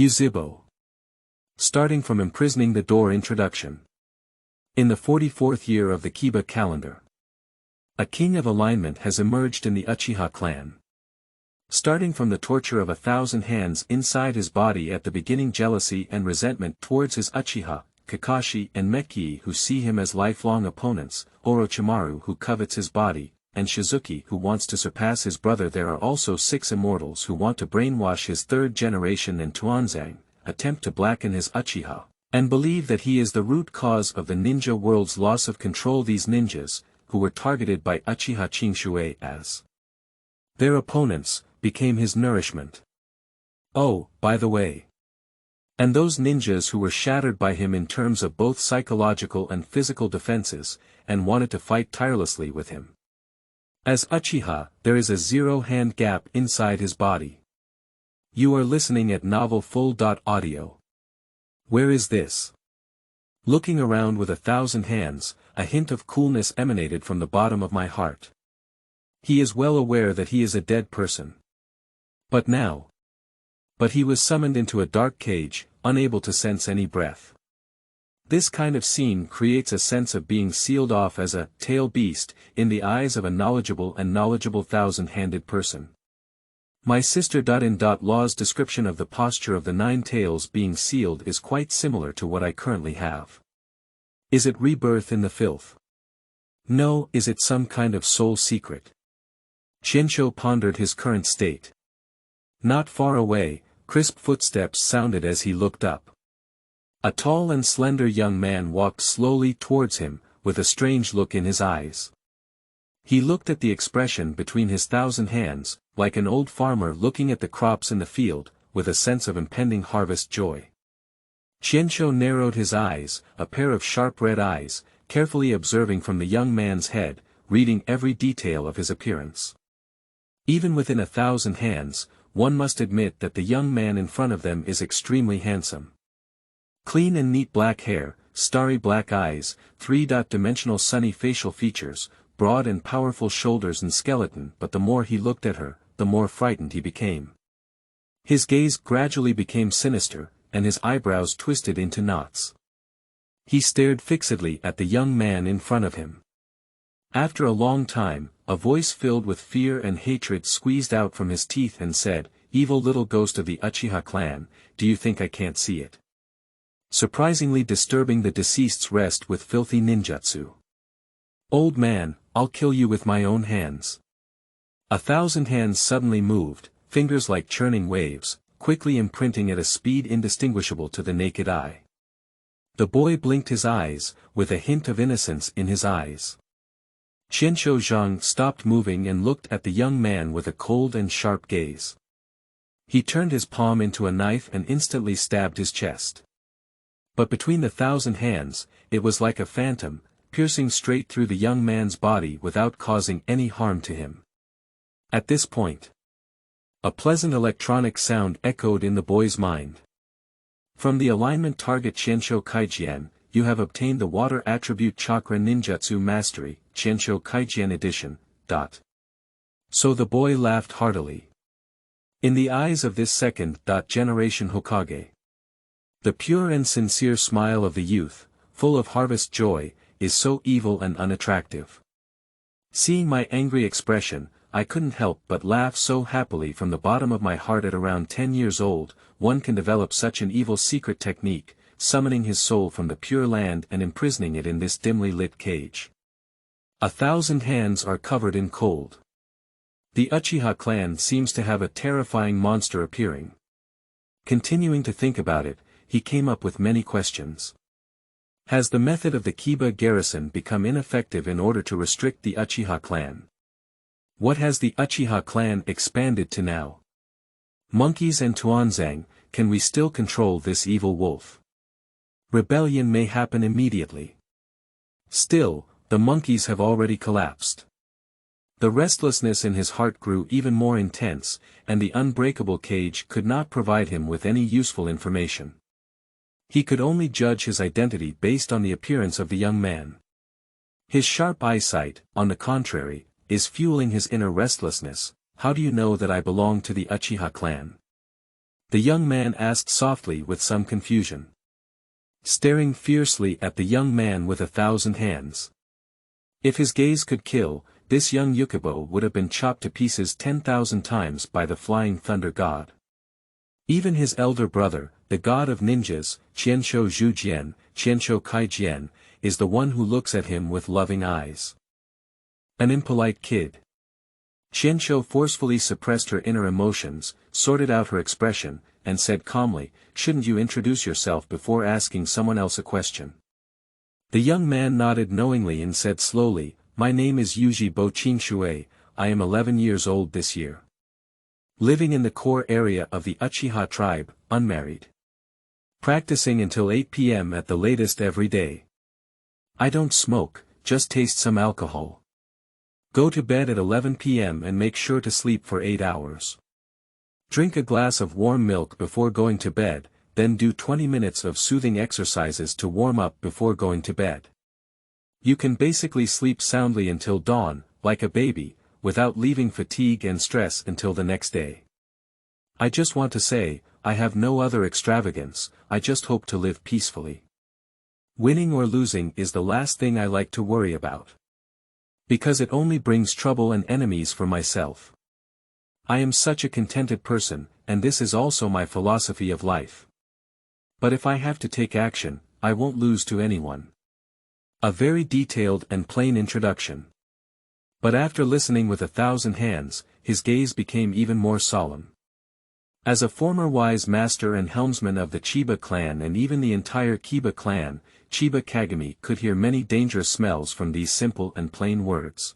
Yuzhibo. Starting from Imprisoning the Door Introduction. In the 44th year of the Kiba calendar, a king of alignment has emerged in the Uchiha clan. Starting from the torture of 1,000 hands inside his body at the beginning jealousy and resentment towards his Uchiha, Kakashi and Metkey who see him as lifelong opponents, Orochimaru who covets his body, and Shizuki who wants to surpass his brother. There are also 6 immortals who want to brainwash his third generation, and Tuanzang, attempt to blacken his Uchiha, and believe that he is the root cause of the ninja world's loss of control. These ninjas, who were targeted by Uchiha Qingshui as their opponents, became his nourishment. Oh, by the way. And those ninjas who were shattered by him in terms of both psychological and physical defenses, and wanted to fight tirelessly with him. As Uchiha, there is a 0-hand gap inside his body. You are listening at Novel Full.audio. Where is this? Looking around with 1,000 hands, a hint of coolness emanated from the bottom of my heart. He is well aware that he is a dead person. But now. But he was summoned into a dark cage, unable to sense any breath. This kind of scene creates a sense of being sealed off as a tail beast in the eyes of a knowledgeable 1,000-handed person. My sister.in.law's description of the posture of the 9 tails being sealed is quite similar to what I currently have. Is it rebirth in the filth? No, is it some kind of soul secret? Qingshui pondered his current state. Not far away, crisp footsteps sounded as he looked up. A tall and slender young man walked slowly towards him, with a strange look in his eyes. He looked at the expression between his 1,000 hands, like an old farmer looking at the crops in the field, with a sense of impending harvest joy. Qingshui narrowed his eyes, a pair of sharp red eyes, carefully observing from the young man's head, reading every detail of his appearance. Even within 1,000 hands, one must admit that the young man in front of them is extremely handsome. Clean and neat black hair, starry black eyes, 3-dimensional sunny facial features, broad and powerful shoulders and skeleton. But the more he looked at her, the more frightened he became. His gaze gradually became sinister, and his eyebrows twisted into knots. He stared fixedly at the young man in front of him. After a long time, a voice filled with fear and hatred squeezed out from his teeth and said, "Evil little ghost of the Uchiha clan, do you think I can't see it? Surprisingly disturbing the deceased's rest with filthy ninjutsu. Old man, I'll kill you with my own hands." 1,000 hands suddenly moved, fingers like churning waves, quickly imprinting at a speed indistinguishable to the naked eye. The boy blinked his eyes, with a hint of innocence in his eyes. Qingshui Jun stopped moving and looked at the young man with a cold and sharp gaze. He turned his palm into a knife and instantly stabbed his chest. But between the 1,000 hands, it was like a phantom, piercing straight through the young man's body without causing any harm to him. At this point, a pleasant electronic sound echoed in the boy's mind. From the alignment target Qingshui Kaijian, you have obtained the water attribute chakra ninjutsu mastery, Qingshui Kaijian edition. So the boy laughed heartily. In the eyes of this second-generation Hokage, the pure and sincere smile of the youth, full of harvest joy, is so evil and unattractive. Seeing my angry expression, I couldn't help but laugh so happily from the bottom of my heart. At around 10 years old, one can develop such an evil secret technique, summoning his soul from the pure land and imprisoning it in this dimly lit cage. 1,000 hands are covered in cold. The Uchiha clan seems to have a terrifying monster appearing. Continuing to think about it, he came up with many questions. Has the method of the Kiba garrison become ineffective in order to restrict the Uchiha clan? What has the Uchiha clan expanded to now? Monkeys and Tuanzang, can we still control this evil wolf? Rebellion may happen immediately. Still, the monkeys have already collapsed. The restlessness in his heart grew even more intense, and the unbreakable cage could not provide him with any useful information. He could only judge his identity based on the appearance of the young man. His sharp eyesight, on the contrary, is fueling his inner restlessness. How do you know that I belong to the Uchiha clan? The young man asked softly with some confusion. Staring fiercely at the young man with 1,000 hands. If his gaze could kill, this young Yuzhibo would have been chopped to pieces 10,000 times by the flying thunder god. Even his elder brother, the god of ninjas, Qingshui Jun, is the one who looks at him with loving eyes. An impolite kid. Qingshui forcefully suppressed her inner emotions, sorted out her expression, and said calmly, "Shouldn't you introduce yourself before asking someone else a question?" The young man nodded knowingly and said slowly, "My name is Yuzhibo Qingshui, I am 11 years old this year. Living in the core area of the Uchiha tribe, unmarried. Practicing until 8 p.m. at the latest every day. I don't smoke, just taste some alcohol. Go to bed at 11 p.m. and make sure to sleep for 8 hours. Drink a glass of warm milk before going to bed, then do 20 minutes of soothing exercises to warm up before going to bed. You can basically sleep soundly until dawn, like a baby, without leaving fatigue and stress until the next day. I just want to say, I have no other extravagance, I just hope to live peacefully. Winning or losing is the last thing I like to worry about. Because it only brings trouble and enemies for myself. I am such a contented person, and this is also my philosophy of life. But if I have to take action, I won't lose to anyone." A very detailed and plain introduction. But after listening with 1,000 hands, his gaze became even more solemn. As a former wise master and helmsman of the Chiba clan and even the entire Kiba clan, Chiba Kagami could hear many dangerous smells from these simple and plain words.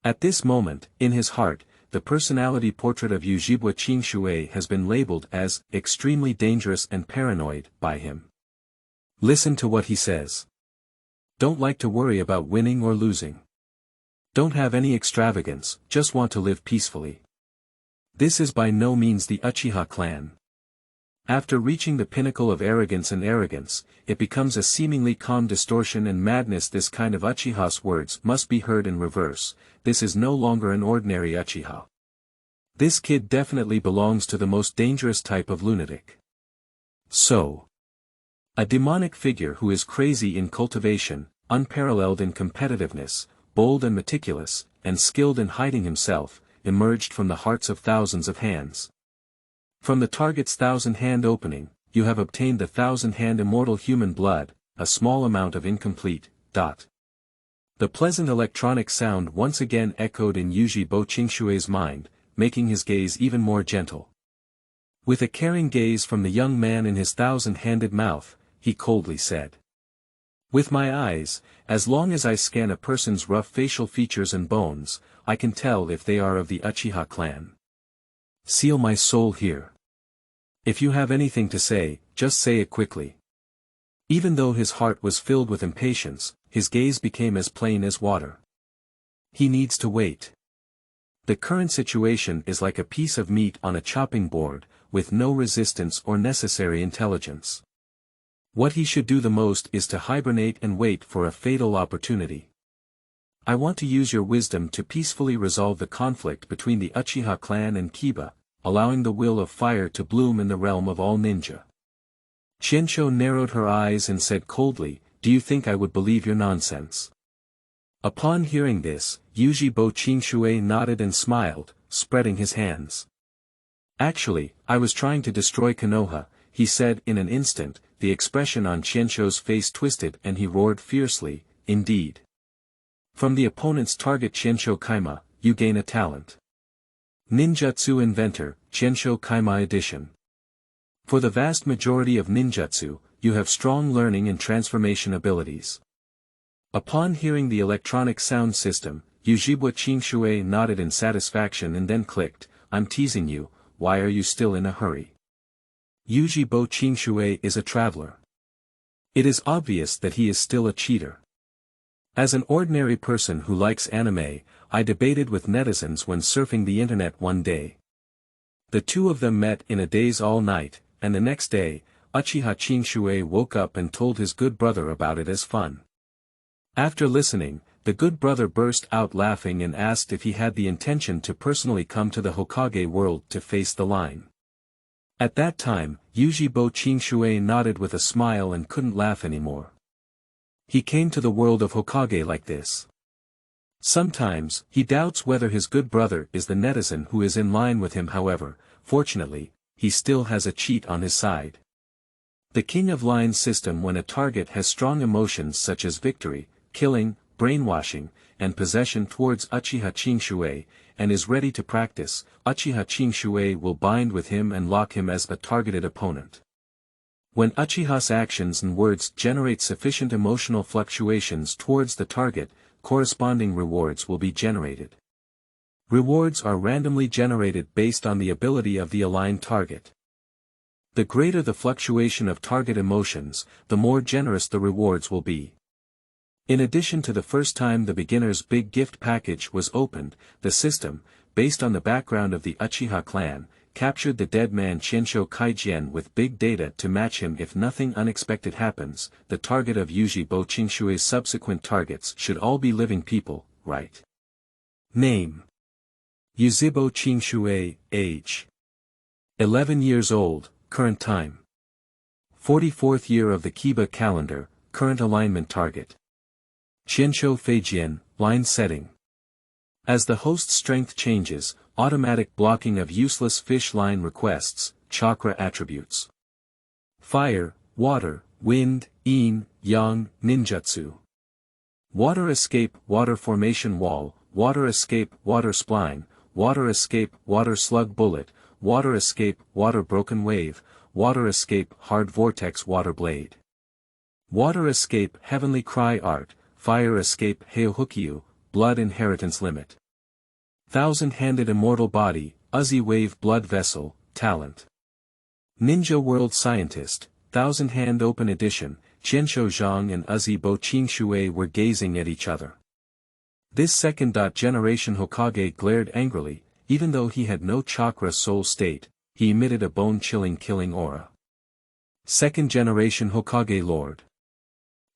At this moment, in his heart, the personality portrait of Yuzhibo Qingshui has been labeled as extremely dangerous and paranoid by him. Listen to what he says. Don't like to worry about winning or losing. Don't have any extravagance, just want to live peacefully. This is by no means the Uchiha clan. After reaching the pinnacle of arrogance, it becomes a seemingly calm distortion and madness. This kind of Uchiha's words must be heard in reverse. This is no longer an ordinary Uchiha. This kid definitely belongs to the most dangerous type of lunatic. So, a demonic figure who is crazy in cultivation, unparalleled in competitiveness, bold and meticulous, and skilled in hiding himself, emerged from the hearts of thousands of hands. From the target's 1,000-hand opening, you have obtained the 1,000-hand immortal human blood, a small amount of incomplete. The pleasant electronic sound once again echoed in Yuzhibo Qingshui's mind, making his gaze even more gentle. With a caring gaze from the young man in his 1,000-handed mouth, he coldly said. "With my eyes, as long as I scan a person's rough facial features and bones, I can tell if they are of the Uchiha clan. Seal my soul here. If you have anything to say, just say it quickly." Even though his heart was filled with impatience, his gaze became as plain as water. He needs to wait. The current situation is like a piece of meat on a chopping board, with no resistance or necessary intelligence. What he should do the most is to hibernate and wait for a fatal opportunity. I want to use your wisdom to peacefully resolve the conflict between the Uchiha clan and Kiba, allowing the will of fire to bloom in the realm of all ninja. Qingshui narrowed her eyes and said coldly, "Do you think I would believe your nonsense?" Upon hearing this, Yuzhibo Qingshui nodded and smiled, spreading his hands. "Actually, I was trying to destroy Konoha," he said in an instant. The expression on Qingshui's face twisted and he roared fiercely, "Indeed. From the opponent's target Qingshui Kaima, you gain a talent. Ninjutsu Inventor, Qingshui Kaima Edition. For the vast majority of ninjutsu, you have strong learning and transformation abilities." Upon hearing the electronic sound system, Yuzhibo Qingshui nodded in satisfaction and then clicked, "I'm teasing you, why are you still in a hurry?" Yuzhibo Qingshui is a traveler. It is obvious that he is still a cheater. As an ordinary person who likes anime, I debated with netizens when surfing the internet one day. The two of them met in a daze all night, and the next day, Uchiha Qingshui woke up and told his good brother about it as fun. After listening, the good brother burst out laughing and asked if he had the intention to personally come to the Hokage world to face the line. At that time, Yuzhibo Qingshui nodded with a smile and couldn't laugh anymore. He came to the world of Hokage like this. Sometimes, he doubts whether his good brother is the netizen who is in line with him. However, fortunately, he still has a cheat on his side. The King of Lines system: when a target has strong emotions such as victory, killing, brainwashing, and possession towards Uchiha Qingshui, and is ready to practice, Uchiha Qingshui will bind with him and lock him as a targeted opponent. When Uchiha's actions and words generate sufficient emotional fluctuations towards the target, corresponding rewards will be generated. Rewards are randomly generated based on the ability of the aligned target. The greater the fluctuation of target emotions, the more generous the rewards will be. In addition to the first time the beginner's big gift package was opened, the system, based on the background of the Uchiha clan, captured the dead man Qinsho Kaijian with big data to match him if nothing unexpected happens. The target of Yuzhibo Qingshui's subsequent targets should all be living people, right? Name: Yuzhibo Qingshui. Age: 11 years old, current time. 44th year of the Kiba calendar, current alignment target. Qinsho Feijian, line setting. As the host's strength changes, automatic blocking of useless fish line requests, chakra attributes. Fire, water, wind, yin, yang, ninjutsu. Water escape, water formation wall, water escape, water spline, water escape, water slug bullet, water escape, water broken wave, water escape, hard vortex water blade. Water escape, heavenly cry art, fire escape, Heihokyu, blood inheritance limit. Thousand-handed immortal body, Uzi wave blood vessel, talent. Ninja world scientist, thousand-hand open edition. Qinsho Zhang and Yuzhibo Qingshui were gazing at each other. This second-generation Hokage glared angrily. Even though he had no chakra soul state, he emitted a bone-chilling killing aura. Second-generation Hokage Lord.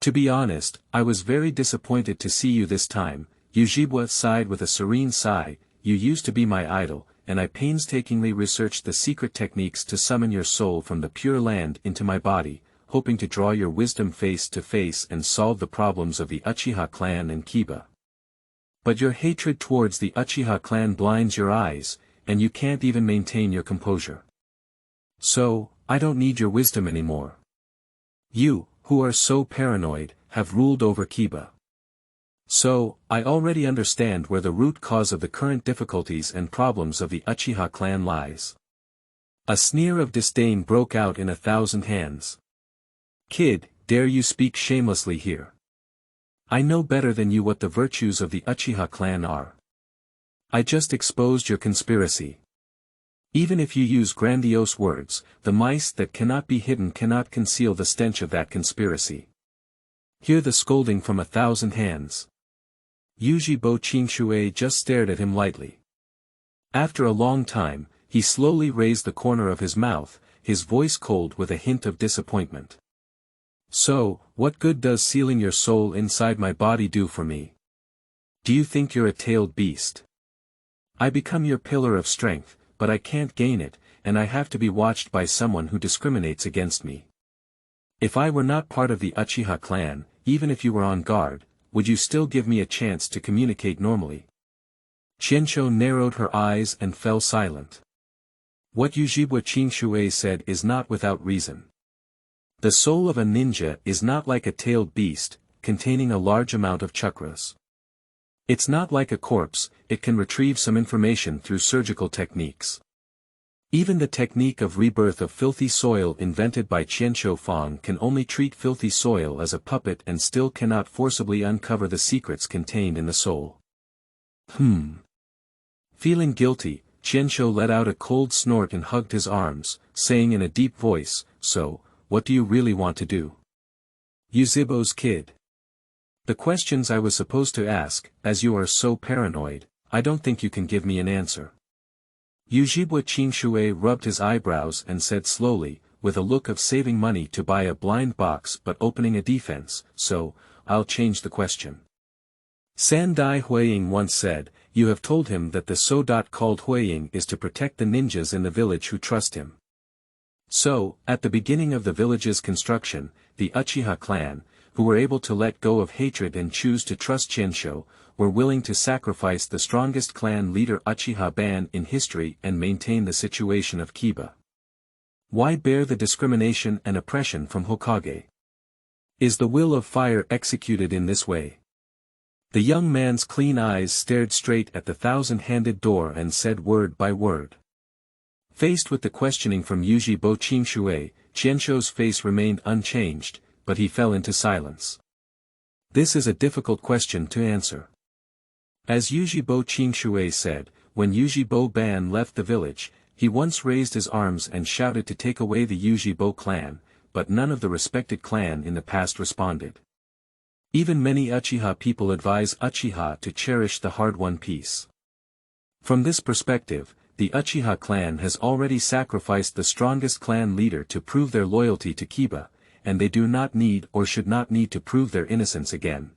To be honest, I was very disappointed to see you this time. Yuzhibo sighed with a serene sigh. You used to be my idol, and I painstakingly researched the secret techniques to summon your soul from the Pure Land into my body, hoping to draw your wisdom face to face and solve the problems of the Uchiha clan and Kiba. But your hatred towards the Uchiha clan blinds your eyes, and you can't even maintain your composure. So, I don't need your wisdom anymore. You, who are so paranoid, have ruled over Kiba. So, I already understand where the root cause of the current difficulties and problems of the Uchiha clan lies. A sneer of disdain broke out in 1,000 hands. Kid, dare you speak shamelessly here? I know better than you what the virtues of the Uchiha clan are. I just exposed your conspiracy. Even if you use grandiose words, the mice that cannot be hidden cannot conceal the stench of that conspiracy. Hear the scolding from 1,000 hands. Yuzhibo Qingshui just stared at him lightly. After a long time, he slowly raised the corner of his mouth, his voice cold with a hint of disappointment. So, what good does sealing your soul inside my body do for me? Do you think you're a tailed beast? I become your pillar of strength, but I can't gain it, and I have to be watched by someone who discriminates against me. If I were not part of the Uchiha clan, even if you were on guard, would you still give me a chance to communicate normally? Qinsho narrowed her eyes and fell silent. What Yuzhibo Qingshui said is not without reason. The soul of a ninja is not like a tailed beast, containing a large amount of chakras. It's not like a corpse, it can retrieve some information through surgical techniques. Even the technique of rebirth of filthy soil invented by Qinsho Fang can only treat filthy soil as a puppet and still cannot forcibly uncover the secrets contained in the soul. Feeling guilty, Qinsho let out a cold snort and hugged his arms, saying in a deep voice, "So, what do you really want to do?" Yuzhibo's kid. The questions I was supposed to ask, as you are so paranoid, I don't think you can give me an answer. Yuzhibo Qingshui rubbed his eyebrows and said slowly, with a look of saving money to buy a blind box but opening a defense, "So, I'll change the question. Sandai Huiying once said, you have told him that the so-called Huiying is to protect the ninjas in the village who trust him. So, at the beginning of the village's construction, the Uchiha clan, who were able to let go of hatred and choose to trust Qingshui, were willing to sacrifice the strongest clan leader Uchiha ban in history and maintain the situation of Kiba. Why bear the discrimination and oppression from Hokage? Is the will of fire executed in this way? The young man's clean eyes stared straight at the thousand-handed door and said word by word. Faced with the questioning from Yuzhibo Qingshui, Qingshui's face remained unchanged, but he fell into silence. This is a difficult question to answer. As Yuzhibo Qingshui said, when Yuzhibo Ban left the village, he once raised his arms and shouted to take away the Yuzhibo clan, but none of the respected clan in the past responded. Even many Uchiha people advise Uchiha to cherish the hard-won peace. From this perspective, the Uchiha clan has already sacrificed the strongest clan leader to prove their loyalty to Kiba, and they do not need or should not need to prove their innocence again.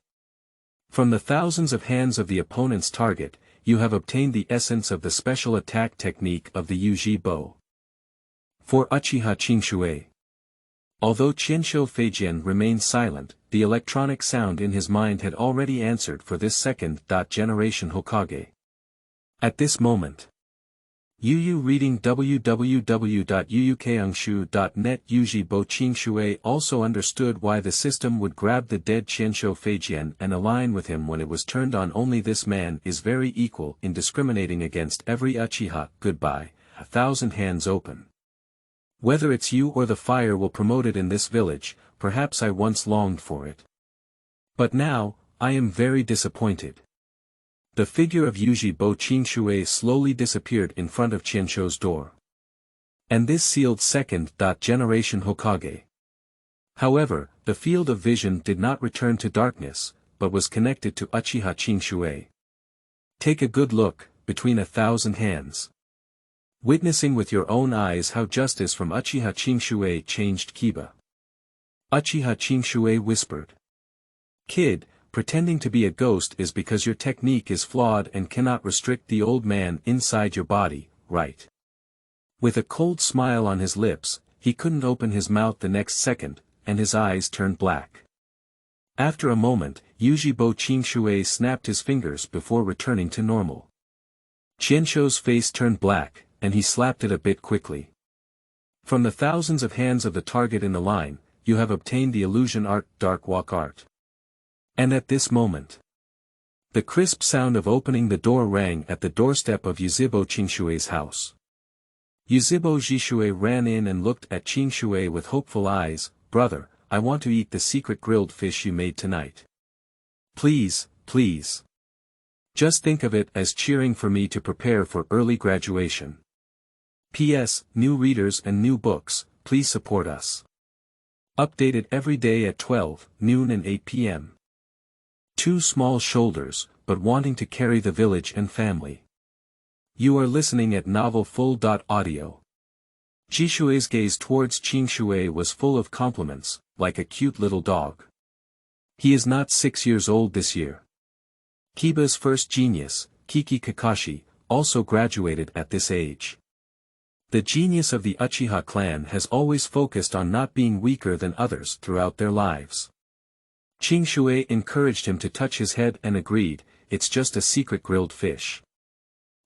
From the thousands of hands of the opponent's target, you have obtained the essence of the special attack technique of the Yuzhibo. For Uchiha Qingshui. Although Qingshui Feijian remained silent, the electronic sound in his mind had already answered for this second-generation Hokage. At this moment, Yu reading www.yuyukeangshu.net. Yuzhibo Qingshui also understood why the system would grab the dead Qingshui Feijian and align with him when it was turned on. Only this man is very equal in discriminating against every Uchiha. Goodbye, 1,000 hands open. Whether it's you or the fire will promote it in this village, perhaps I once longed for it. But now, I am very disappointed. The figure of Yuzhibo Qingshui slowly disappeared in front of Qingshui's door. And this sealed second-generation Hokage. However, the field of vision did not return to darkness, but was connected to Uchiha Qingshui. Take a good look, between 1,000 hands. Witnessing with your own eyes how justice from Uchiha Qingshui changed Kiba. Uchiha Qingshui whispered. Kid, pretending to be a ghost is because your technique is flawed and cannot restrict the old man inside your body, right? With a cold smile on his lips, he couldn't open his mouth the next second, and his eyes turned black. After a moment, Yuzhibo Qingshui snapped his fingers before returning to normal. Qingshui's face turned black, and he slapped it a bit quickly. From the thousands of hands of the target in the line, you have obtained the illusion art, dark walk art. And at this moment, the crisp sound of opening the door rang at the doorstep of Yuzhibo Qingshui's house. Yuzhibo Qingshui ran in and looked at Qingshui with hopeful eyes. Brother, I want to eat the secret grilled fish you made tonight. Please, please. Just think of it as cheering for me to prepare for early graduation. P.S. New readers and new books, please support us. Updated every day at 12, noon and 8 p.m. 2 small shoulders, but wanting to carry the village and family. You are listening at Novel Full.audio. Jishui's gaze towards Qingshui was full of compliments, like a cute little dog. He is not 6 years old this year. Kiba's first genius, Kiki Kakashi, also graduated at this age. The genius of the Uchiha clan has always focused on not being weaker than others throughout their lives. Qingshui encouraged him to touch his head and agreed, it's just a secret grilled fish.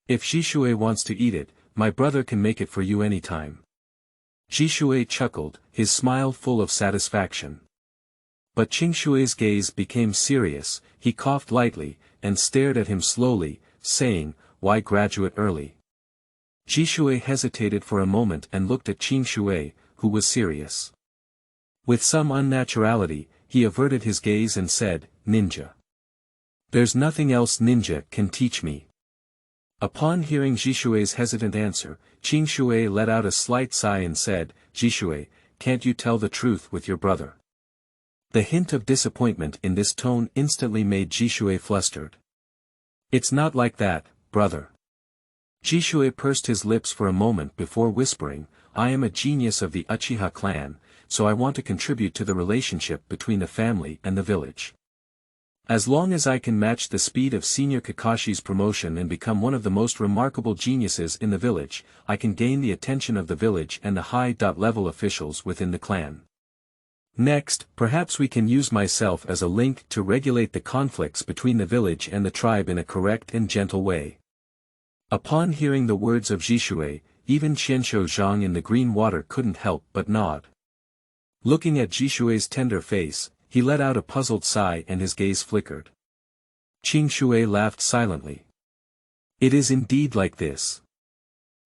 If Jishui wants to eat it, my brother can make it for you anytime. Jishui chuckled, his smile full of satisfaction. But Qingshui's gaze became serious, he coughed lightly, and stared at him slowly, saying, why graduate early? Jishui hesitated for a moment and looked at Qingshui, who was serious. With some unnaturality, he averted his gaze and said, ninja. There's nothing else ninja can teach me. Upon hearing Jishui's hesitant answer, Qingshui let out a slight sigh and said, Jishui, can't you tell the truth with your brother? The hint of disappointment in this tone instantly made Jishui flustered. It's not like that, brother. Jishui pursed his lips for a moment before whispering, I am a genius of the Uchiha clan, so I want to contribute to the relationship between the family and the village. As long as I can match the speed of Senior Kakashi's promotion and become one of the most remarkable geniuses in the village, I can gain the attention of the village and the high-level officials within the clan. Next, perhaps we can use myself as a link to regulate the conflicts between the village and the tribe in a correct and gentle way. Upon hearing the words of Jishui, even Qingshui Jun in the green water couldn't help but nod. Looking at Jishui's tender face, he let out a puzzled sigh and his gaze flickered. Qingshui laughed silently. It is indeed like this.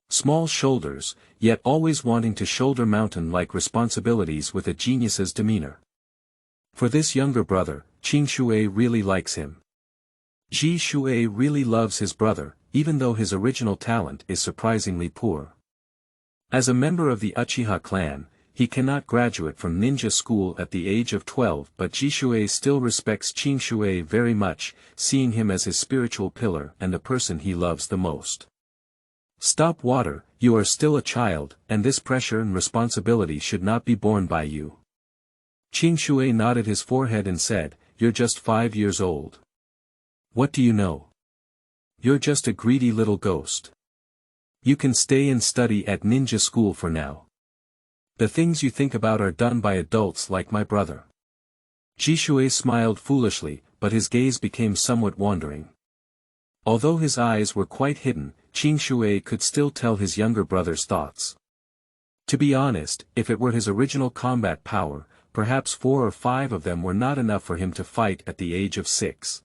Small shoulders, yet always wanting to shoulder mountain-like responsibilities with a genius's demeanor. For this younger brother, Qingshui really likes him. Jishui really loves his brother, even though his original talent is surprisingly poor. As a member of the Uchiha clan, he cannot graduate from ninja school at the age of 12, but Jishui still respects Qingshui very much, seeing him as his spiritual pillar and the person he loves the most. Stop water, you are still a child, and this pressure and responsibility should not be borne by you. Qingshui nodded his forehead and said, You're just 5 years old. What do you know? You're just a greedy little ghost. You can stay and study at ninja school for now. The things you think about are done by adults like my brother. Jishui smiled foolishly, but his gaze became somewhat wandering. Although his eyes were quite hidden, Qingshui could still tell his younger brother's thoughts. To be honest, if it were his original combat power, perhaps 4 or 5 of them were not enough for him to fight at the age of 6.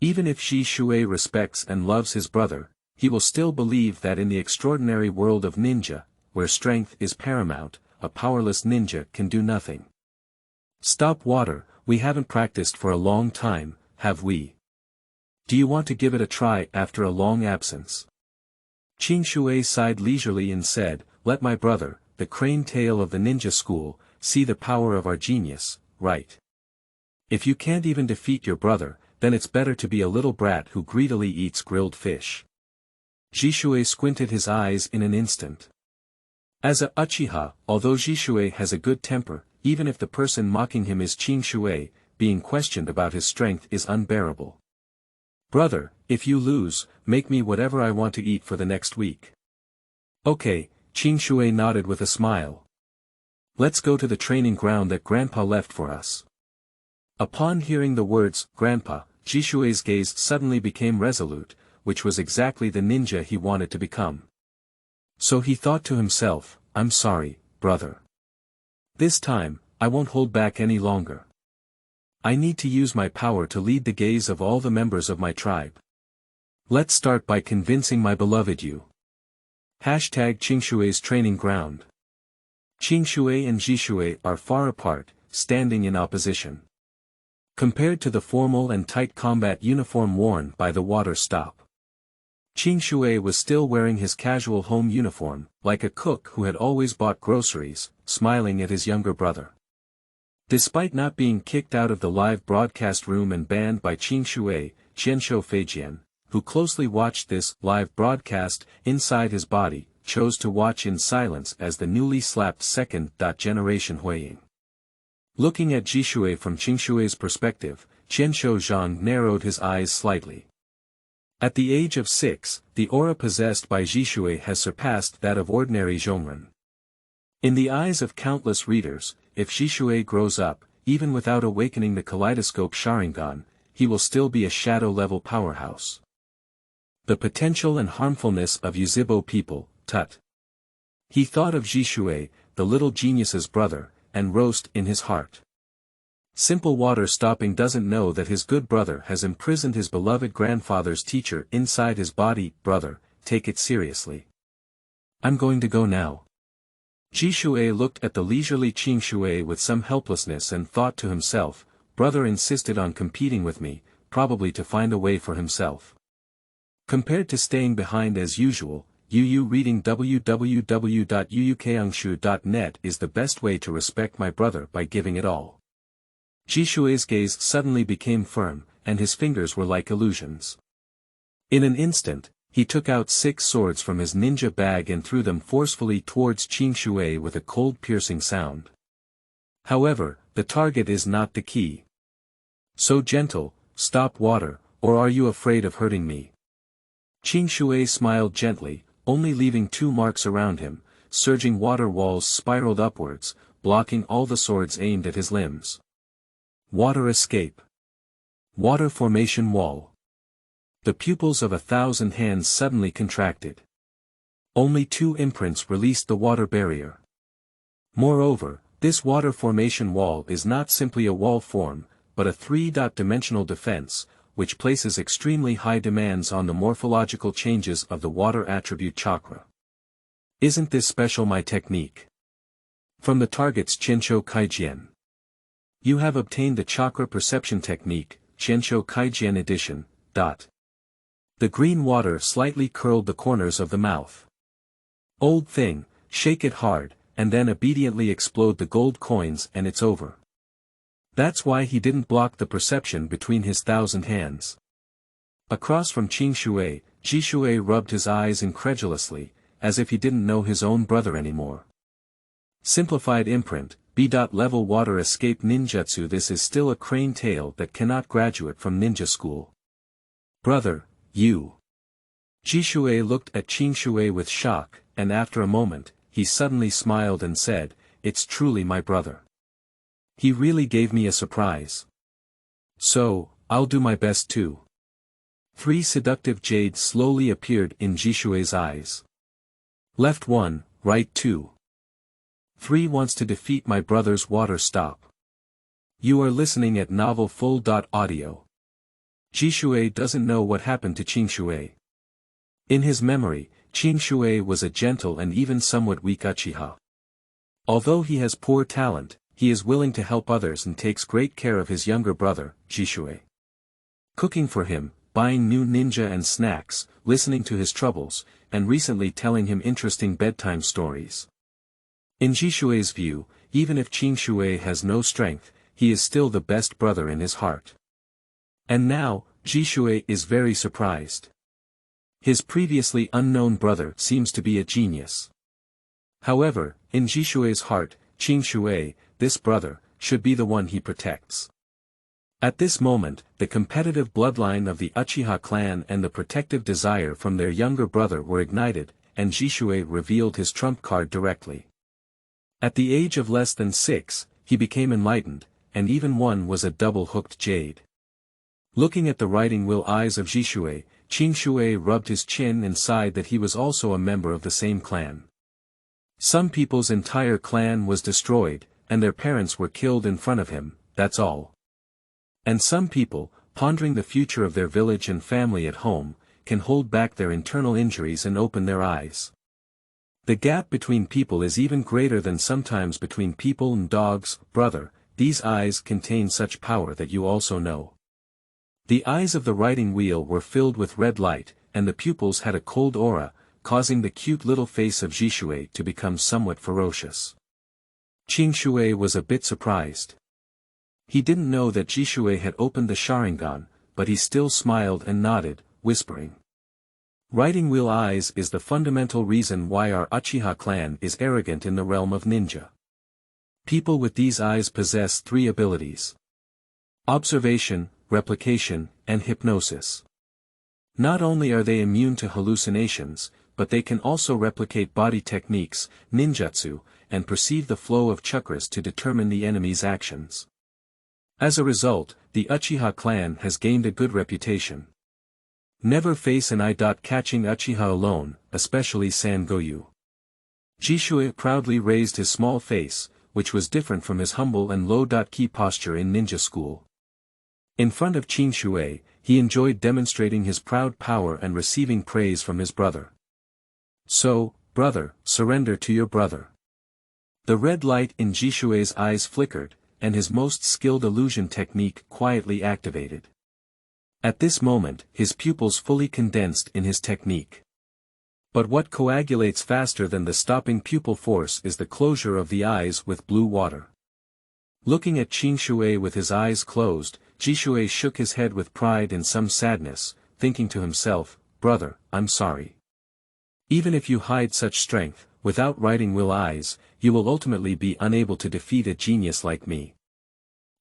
Even if Jishui respects and loves his brother, he will still believe that in the extraordinary world of ninja, where strength is paramount, a powerless ninja can do nothing. Stop water, we haven't practiced for a long time, have we? Do you want to give it a try after a long absence? Qingshui sighed leisurely and said, Let my brother, the crane tail of the ninja school, see the power of our genius, right? If you can't even defeat your brother, then it's better to be a little brat who greedily eats grilled fish. Jishui squinted his eyes in an instant. As a Uchiha, although Jishui has a good temper, even if the person mocking him is Qingshui, being questioned about his strength is unbearable. Brother, if you lose, make me whatever I want to eat for the next week. Okay, Qingshui nodded with a smile. Let's go to the training ground that Grandpa left for us. Upon hearing the words, Grandpa, Jishui's gaze suddenly became resolute, which was exactly the ninja he wanted to become. So he thought to himself, I'm sorry, brother. This time, I won't hold back any longer. I need to use my power to lead the gaze of all the members of my tribe. Let's start by convincing my beloved you. #Qingshui's training ground. Qingshui and Jishui are far apart, standing in opposition. Compared to the formal and tight combat uniform worn by the water stop, Qingshui was still wearing his casual home uniform, like a cook who had always bought groceries, smiling at his younger brother. Despite not being kicked out of the live broadcast room and banned by Qingshui, Qingshui Feijian, who closely watched this live broadcast inside his body, chose to watch in silence as the newly slapped second-generation Huiying. Looking at Jishui from Qingshui's perspective, Qingshui Jun narrowed his eyes slightly. At the age of 6, the aura possessed by Jishui has surpassed that of ordinary Zhongren. In the eyes of countless readers, if Jishui grows up, even without awakening the kaleidoscope Sharingan, he will still be a shadow-level powerhouse. The potential and harmfulness of Yuzhibo people, tut. He thought of Jishui, the little genius's brother, and roast in his heart. Simple water stopping doesn't know that his good brother has imprisoned his beloved grandfather's teacher inside his body. Brother, take it seriously. I'm going to go now. Jishui looked at the leisurely Qingshui with some helplessness and thought to himself, brother insisted on competing with me, probably to find a way for himself. Compared to staying behind as usual, reading www.uukiangshu.net is the best way to respect my brother by giving it all. Jishui's gaze suddenly became firm, and his fingers were like illusions. In an instant, he took out 6 swords from his ninja bag and threw them forcefully towards Qingshui with a cold piercing sound. However, the target is not the key. So gentle, stop water, or are you afraid of hurting me? Qingshui smiled gently, only leaving 2 marks around him. Surging water walls spiraled upwards, blocking all the swords aimed at his limbs. Water escape. Water formation wall. The pupils of 1,000 hands suddenly contracted. Only 2 imprints released the water barrier. Moreover, this water formation wall is not simply a wall form, but a 3-dimensional defense, which places extremely high demands on the morphological changes of the water attribute chakra. Isn't this special my technique? From the target's Qingshui Kaijian. You have obtained the chakra perception technique, Qingshui Kaijian edition. The green water slightly curled the corners of the mouth. Old thing, shake it hard, and then obediently explode the gold coins and it's over. That's why he didn't block the perception between his 1,000 hands. Across from Qingshui, Jishui rubbed his eyes incredulously, as if he didn't know his own brother anymore. Simplified imprint, B.level water escape ninjutsu. This is still a crane tail that cannot graduate from ninja school. Brother, you. Jishui looked at Qingshui with shock, and after a moment, he suddenly smiled and said, "It's truly my brother. He really gave me a surprise. So, I'll do my best too." 3 seductive jades slowly appeared in Jishui's eyes. Left 1, right 2. 3 wants to defeat my brother's water stop. You are listening at novel full.audio. Jishui doesn't know what happened to Qingshui. In his memory, Qingshui was a gentle and even somewhat weak Uchiha. Although he has poor talent, he is willing to help others and takes great care of his younger brother, Jishui. Cooking for him, buying new ninja and snacks, listening to his troubles, and recently telling him interesting bedtime stories. In Jishui's view, even if Qingshui has no strength, he is still the best brother in his heart. And now, Jishui is very surprised. His previously unknown brother seems to be a genius. However, in Jishui's heart, Qingshui, this brother, should be the one he protects. At this moment, the competitive bloodline of the Uchiha clan and the protective desire from their younger brother were ignited, and Jishui revealed his trump card directly. At the age of less than 6, he became enlightened, and even one was a double-hooked jade. Looking at the writing wheel eyes of Jishui, Qingshui rubbed his chin and sighed that he was also a member of the same clan. Some people's entire clan was destroyed, and their parents were killed in front of him, that's all. And some people, pondering the future of their village and family at home, can hold back their internal injuries and open their eyes. The gap between people is even greater than sometimes between people and dogs. Brother, these eyes contain such power that you also know. The eyes of the writing wheel were filled with red light, and the pupils had a cold aura, causing the cute little face of Jishui to become somewhat ferocious. Qingshui was a bit surprised. He didn't know that Jishui had opened the Sharingan, but he still smiled and nodded, whispering. Writing wheel eyes is the fundamental reason why our Uchiha clan is arrogant in the realm of ninja. People with these eyes possess 3 abilities: observation, replication, and hypnosis. Not only are they immune to hallucinations, but they can also replicate body techniques, ninjutsu, and perceive the flow of chakras to determine the enemy's actions. As a result, the Uchiha clan has gained a good reputation. Never face an eye. Catching Uchiha alone, especially Sangoyu. Jishui proudly raised his small face, which was different from his humble and low-key posture in ninja school. In front of Qingshui, he enjoyed demonstrating his proud power and receiving praise from his brother. So, brother, surrender to your brother. The red light in Jishui's eyes flickered, and his most skilled illusion technique quietly activated. At this moment, his pupils fully condensed in his technique. But what coagulates faster than the stopping pupil force is the closure of the eyes with blue water. Looking at Qingshui with his eyes closed, Jishui shook his head with pride and some sadness, thinking to himself, "Brother, I'm sorry. Even if you hide such strength, without writing wheel eyes, you will ultimately be unable to defeat a genius like me."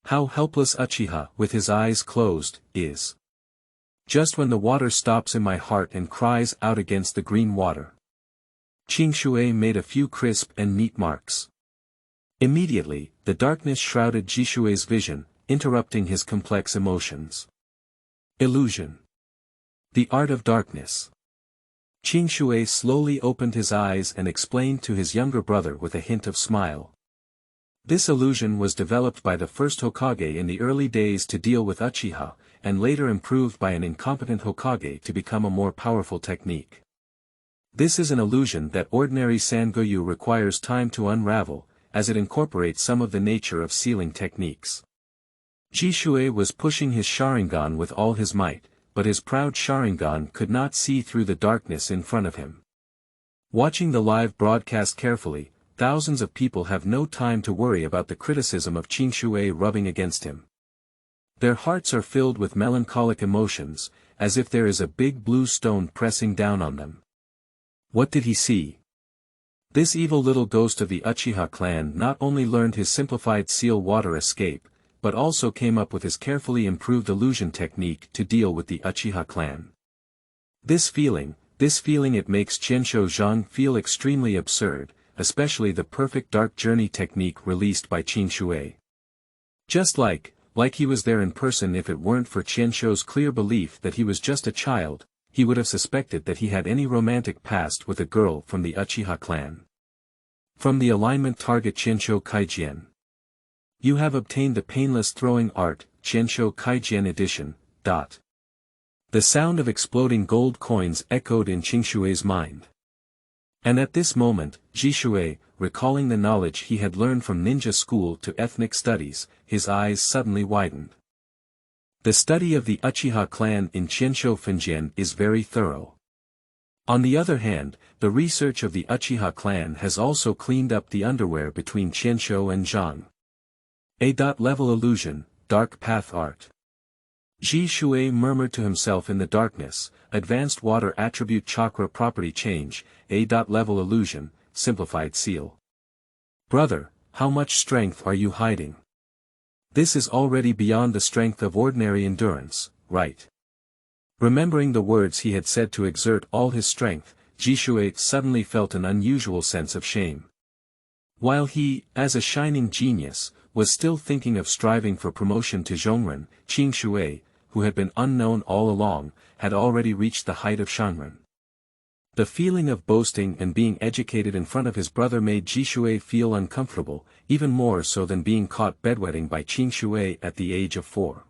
How helpless Uchiha, with his eyes closed, is. Just when the water stops in my heart and cries out against the green water. Qingshui made a few crisp and neat marks. Immediately, the darkness shrouded Jishui's vision, interrupting his complex emotions. Illusion. The art of darkness. Qingshui slowly opened his eyes and explained to his younger brother with a hint of smile. This illusion was developed by the first Hokage in the early days to deal with Uchiha, and later improved by an incompetent Hokage to become a more powerful technique. This is an illusion that ordinary Sangoyu requires time to unravel, as it incorporates some of the nature of sealing techniques. Jishui was pushing his Sharingan with all his might, but his proud Sharingan could not see through the darkness in front of him. Watching the live broadcast carefully, thousands of people have no time to worry about the criticism of Qingshui rubbing against him. Their hearts are filled with melancholic emotions, as if there is a big blue stone pressing down on them. What did he see? This evil little ghost of the Uchiha clan not only learned his simplified seal water escape, but also came up with his carefully improved illusion technique to deal with the Uchiha clan. This feeling it makes Qingshui Jun feel extremely absurd, especially the perfect dark journey technique released by Qingshui. Just like he was there in person. If it weren't for Qingshui's clear belief that he was just a child, he would have suspected that he had any romantic past with a girl from the Uchiha clan. From the alignment target Qingshui Kaijian. You have obtained the painless throwing art, Qingshui Kaijian edition. The sound of exploding gold coins echoed in Qingshui's mind. And at this moment, Jishui, recalling the knowledge he had learned from ninja school to ethnic studies, his eyes suddenly widened. The study of the Uchiha clan in Qingshui Fujian is very thorough. On the other hand, the research of the Uchiha clan has also cleaned up the underwear between Qingshui and Zhang. A-level illusion, dark path art. Jishui murmured to himself in the darkness, advanced water attribute chakra property change, A-level illusion, simplified seal. Brother, how much strength are you hiding? This is already beyond the strength of ordinary endurance, right? Remembering the words he had said to exert all his strength, Jishui suddenly felt an unusual sense of shame. While he, as a shining genius, was still thinking of striving for promotion to Zhongren, Qingshui, who had been unknown all along, had already reached the height of Shangren. The feeling of boasting and being educated in front of his brother made Jishui feel uncomfortable, even more so than being caught bedwetting by Qingshui at the age of 4.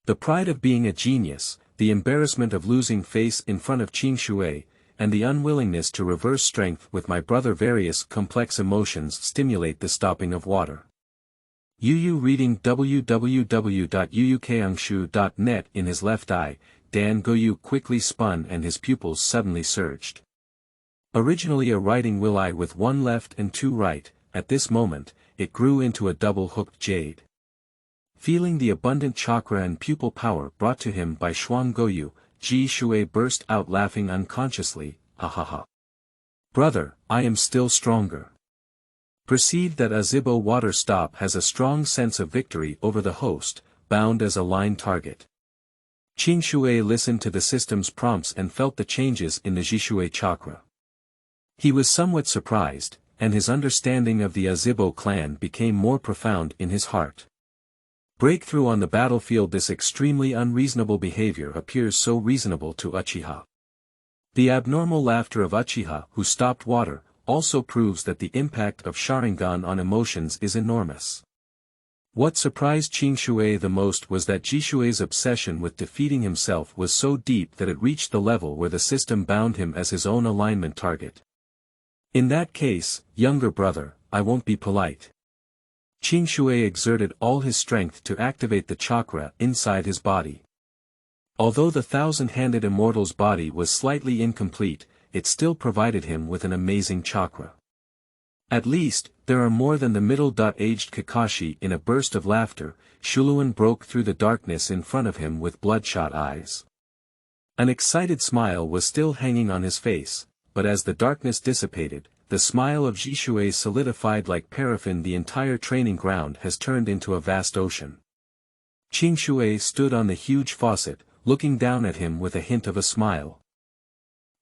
The pride of being a genius, the embarrassment of losing face in front of Qingshui, and the unwillingness to reverse strength with my brother. Various complex emotions stimulate the stopping of water. Yu reading www.yuyukangshu.net in his left eye, Dan Goyu quickly spun and his pupils suddenly surged. Originally a writing will eye with one left and two right, at this moment, it grew into a double-hooked jade. Feeling the abundant chakra and pupil power brought to him by Shuang Goyu, Jishui burst out laughing unconsciously, ha ha ha. Brother, I am still stronger. Perceived that Yuzhibo water stop has a strong sense of victory over the host, bound as a line target. Qingshui listened to the system's prompts and felt the changes in the Jishui chakra. He was somewhat surprised, and his understanding of the Yuzhibo clan became more profound in his heart. Breakthrough on the battlefield. This extremely unreasonable behavior appears so reasonable to Uchiha. The abnormal laughter of Uchiha, who stopped water, also proves that the impact of Sharingan on emotions is enormous. What surprised Qingshui the most was that Jishui's obsession with defeating himself was so deep that it reached the level where the system bound him as his own alignment target. In that case, younger brother, I won't be polite. Qingshui exerted all his strength to activate the chakra inside his body. Although the thousand-handed immortal's body was slightly incomplete, it still provided him with an amazing chakra. At least, there are more than the middle-aged Kakashi. In a burst of laughter, Shuluan broke through the darkness in front of him with bloodshot eyes. An excited smile was still hanging on his face, but as the darkness dissipated, the smile of Qingshui solidified like paraffin. The entire training ground has turned into a vast ocean. Qingshui stood on the huge faucet, looking down at him with a hint of a smile.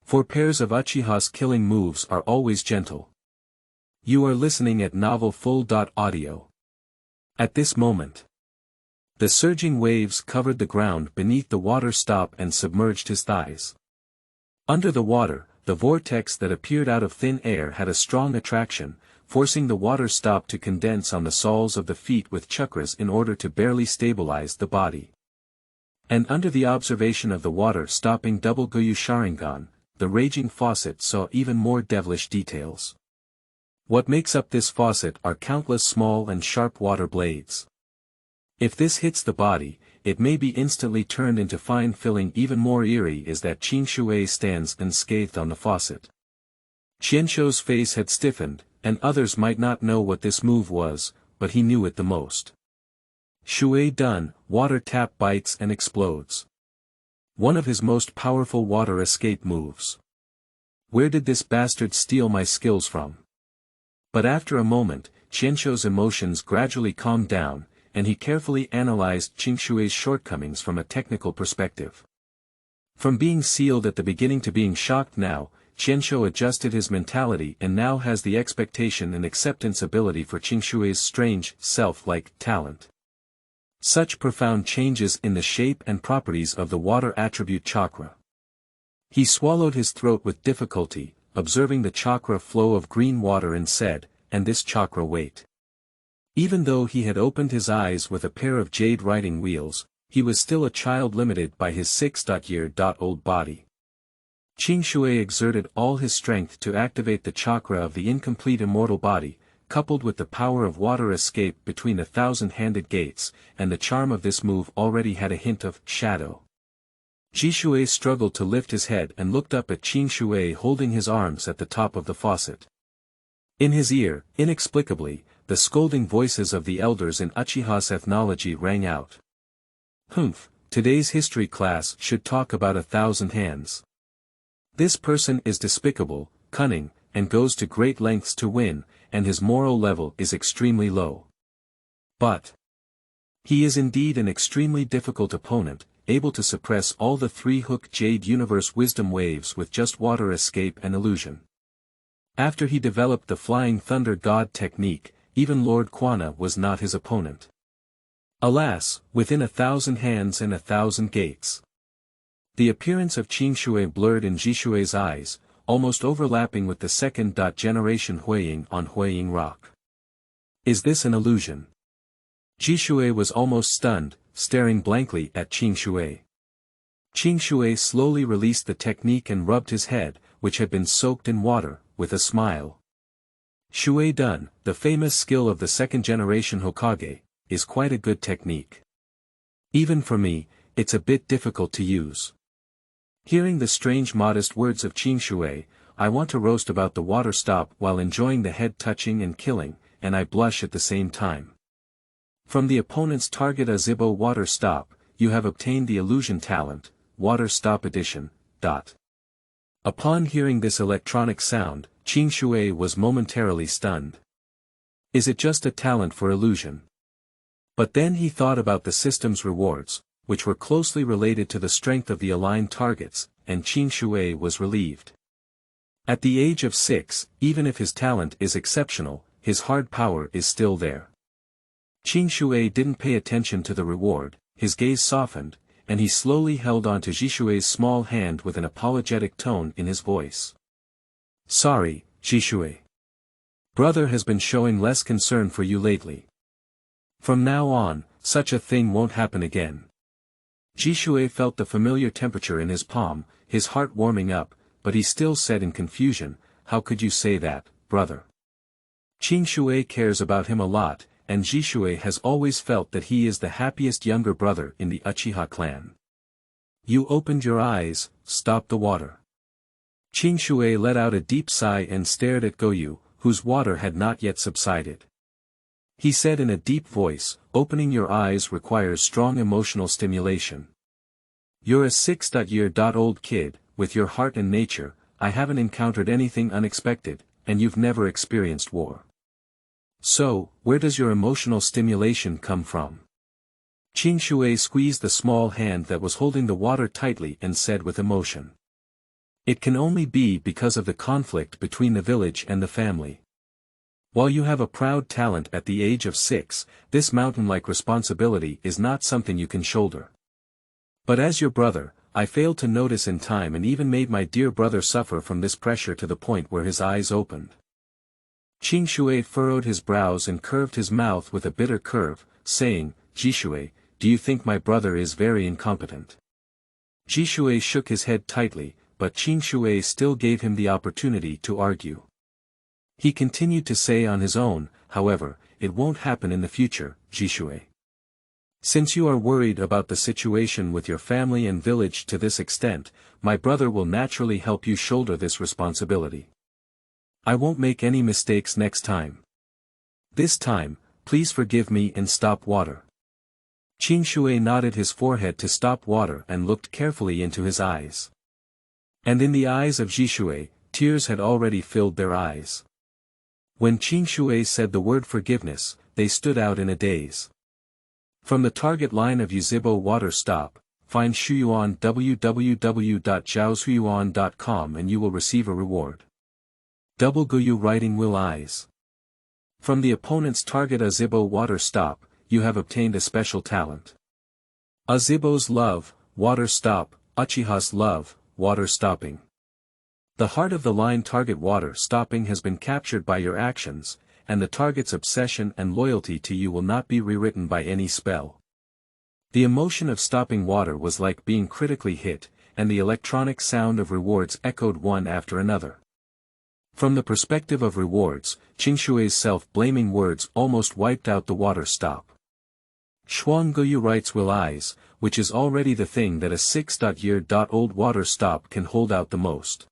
4 pairs of Uchiha's killing moves are always gentle. You are listening at novel full.audio. At this moment, the surging waves covered the ground beneath the water stop and submerged his thighs. Under the water, the vortex that appeared out of thin air had a strong attraction, forcing the water stop to condense on the soles of the feet with chakras in order to barely stabilize the body. And under the observation of the water stopping double Goyu Sharingan, the raging faucet saw even more devilish details. What makes up this faucet are countless small and sharp water blades. If this hits the body, it may be instantly turned into fine filling. Even more eerie is that Qingshui stands unscathed on the faucet. Qianshou's face had stiffened, and others might not know what this move was, but he knew it the most. Shui done, water tap bites and explodes. One of his most powerful water escape moves. Where did this bastard steal my skills from? But after a moment, Qianshou's emotions gradually calmed down, and he carefully analyzed Qingshui's shortcomings from a technical perspective. From being sealed at the beginning to being shocked now, Qianshou adjusted his mentality and now has the expectation and acceptance ability for Qingshui's strange, self-like talent. Such profound changes in the shape and properties of the water attribute chakra. He swallowed his throat with difficulty, observing the chakra flow of green water and said, "And this chakra weight." Even though he had opened his eyes with a pair of jade riding wheels, he was still a child limited by his 6-year-old body. Qingshui exerted all his strength to activate the chakra of the incomplete immortal body, coupled with the power of water escape between the 1,000-handed gates, and the charm of this move already had a hint of shadow. Qingshui struggled to lift his head and looked up at Qingshui holding his arms at the top of the faucet. In his ear, inexplicably, the scolding voices of the elders in Uchiha's ethnology rang out. Humph, today's history class should talk about 1,000 hands. This person is despicable, cunning, and goes to great lengths to win, and his moral level is extremely low. But he is indeed an extremely difficult opponent, able to suppress all the 3-hook Jade Universe wisdom waves with just water escape and illusion. After he developed the Flying Thunder God technique, even Lord Quana was not his opponent. Alas, within 1,000 hands and 1,000 gates. The appearance of Qingshui blurred in Jishui's eyes, almost overlapping with the second generation Huiying on Huiying Rock. Is this an illusion? Jishui was almost stunned, staring blankly at Qingshui. Qingshui slowly released the technique and rubbed his head, which had been soaked in water, with a smile. Shui done, the famous skill of the 2nd-generation Hokage, is quite a good technique. Even for me, it's a bit difficult to use. Hearing the strange modest words of Qingshui, I want to roast about the water stop while enjoying the head touching and killing, and I blush at the same time. From the opponent's target Yuzhibo water stop, you have obtained the illusion talent, water stop edition. Upon hearing this electronic sound, Qingshui was momentarily stunned. Is it just a talent for illusion? But then he thought about the system's rewards, which were closely related to the strength of the aligned targets, and Qingshui was relieved. At the age of 6, even if his talent is exceptional, his hard power is still there. Qingshui didn't pay attention to the reward, his gaze softened, and he slowly held on to Jishui's small hand with an apologetic tone in his voice. Sorry, Qingshui. Brother has been showing less concern for you lately. From now on, such a thing won't happen again. Qingshui felt the familiar temperature in his palm, his heart warming up, but he still said in confusion, how could you say that, brother? Qingshui cares about him a lot, and Qingshui has always felt that he is the happiest younger brother in the Uchiha clan. You opened your eyes, stop the water. Qingshui let out a deep sigh and stared at Goyu, whose water had not yet subsided. He said in a deep voice, opening your eyes requires strong emotional stimulation. You're a 6-year-old kid, with your heart and nature, I haven't encountered anything unexpected, and you've never experienced war. So, where does your emotional stimulation come from? Qingshui squeezed the small hand that was holding the water tightly and said with emotion. It can only be because of the conflict between the village and the family. While you have a proud talent at the age of 6, this mountain-like responsibility is not something you can shoulder. But as your brother, I failed to notice in time and even made my dear brother suffer from this pressure to the point where his eyes opened. Qingshui furrowed his brows and curved his mouth with a bitter curve, saying, Jishui, do you think my brother is very incompetent? Jishui shook his head tightly, but Qingshui still gave him the opportunity to argue. He continued to say on his own, however, it won't happen in the future, Jishui. Since you are worried about the situation with your family and village to this extent, my brother will naturally help you shoulder this responsibility. I won't make any mistakes next time. This time, please forgive me and stop water. Qingshui nodded his forehead to stop water and looked carefully into his eyes. And in the eyes of Jishui, tears had already filled their eyes. When Qingshui said the word forgiveness, they stood out in a daze. From the target line of Yuzhibo water stop, find Shuyuan www.zhaoshuyuan.com and you will receive a reward. Double Guyu writing will eyes. From the opponent's target Yuzhibo water stop, you have obtained a special talent. Yuzhibo's love, water stop, Uchiha's love, water stopping. The heart of the line target water stopping has been captured by your actions, and the target's obsession and loyalty to you will not be rewritten by any spell. The emotion of stopping water was like being critically hit, and the electronic sound of rewards echoed one after another. From the perspective of rewards, Qingshui's self-blaming words almost wiped out the water stop. Shuangguyu writes will eyes, which is already the thing that a 6-year-old water stop can hold out the most.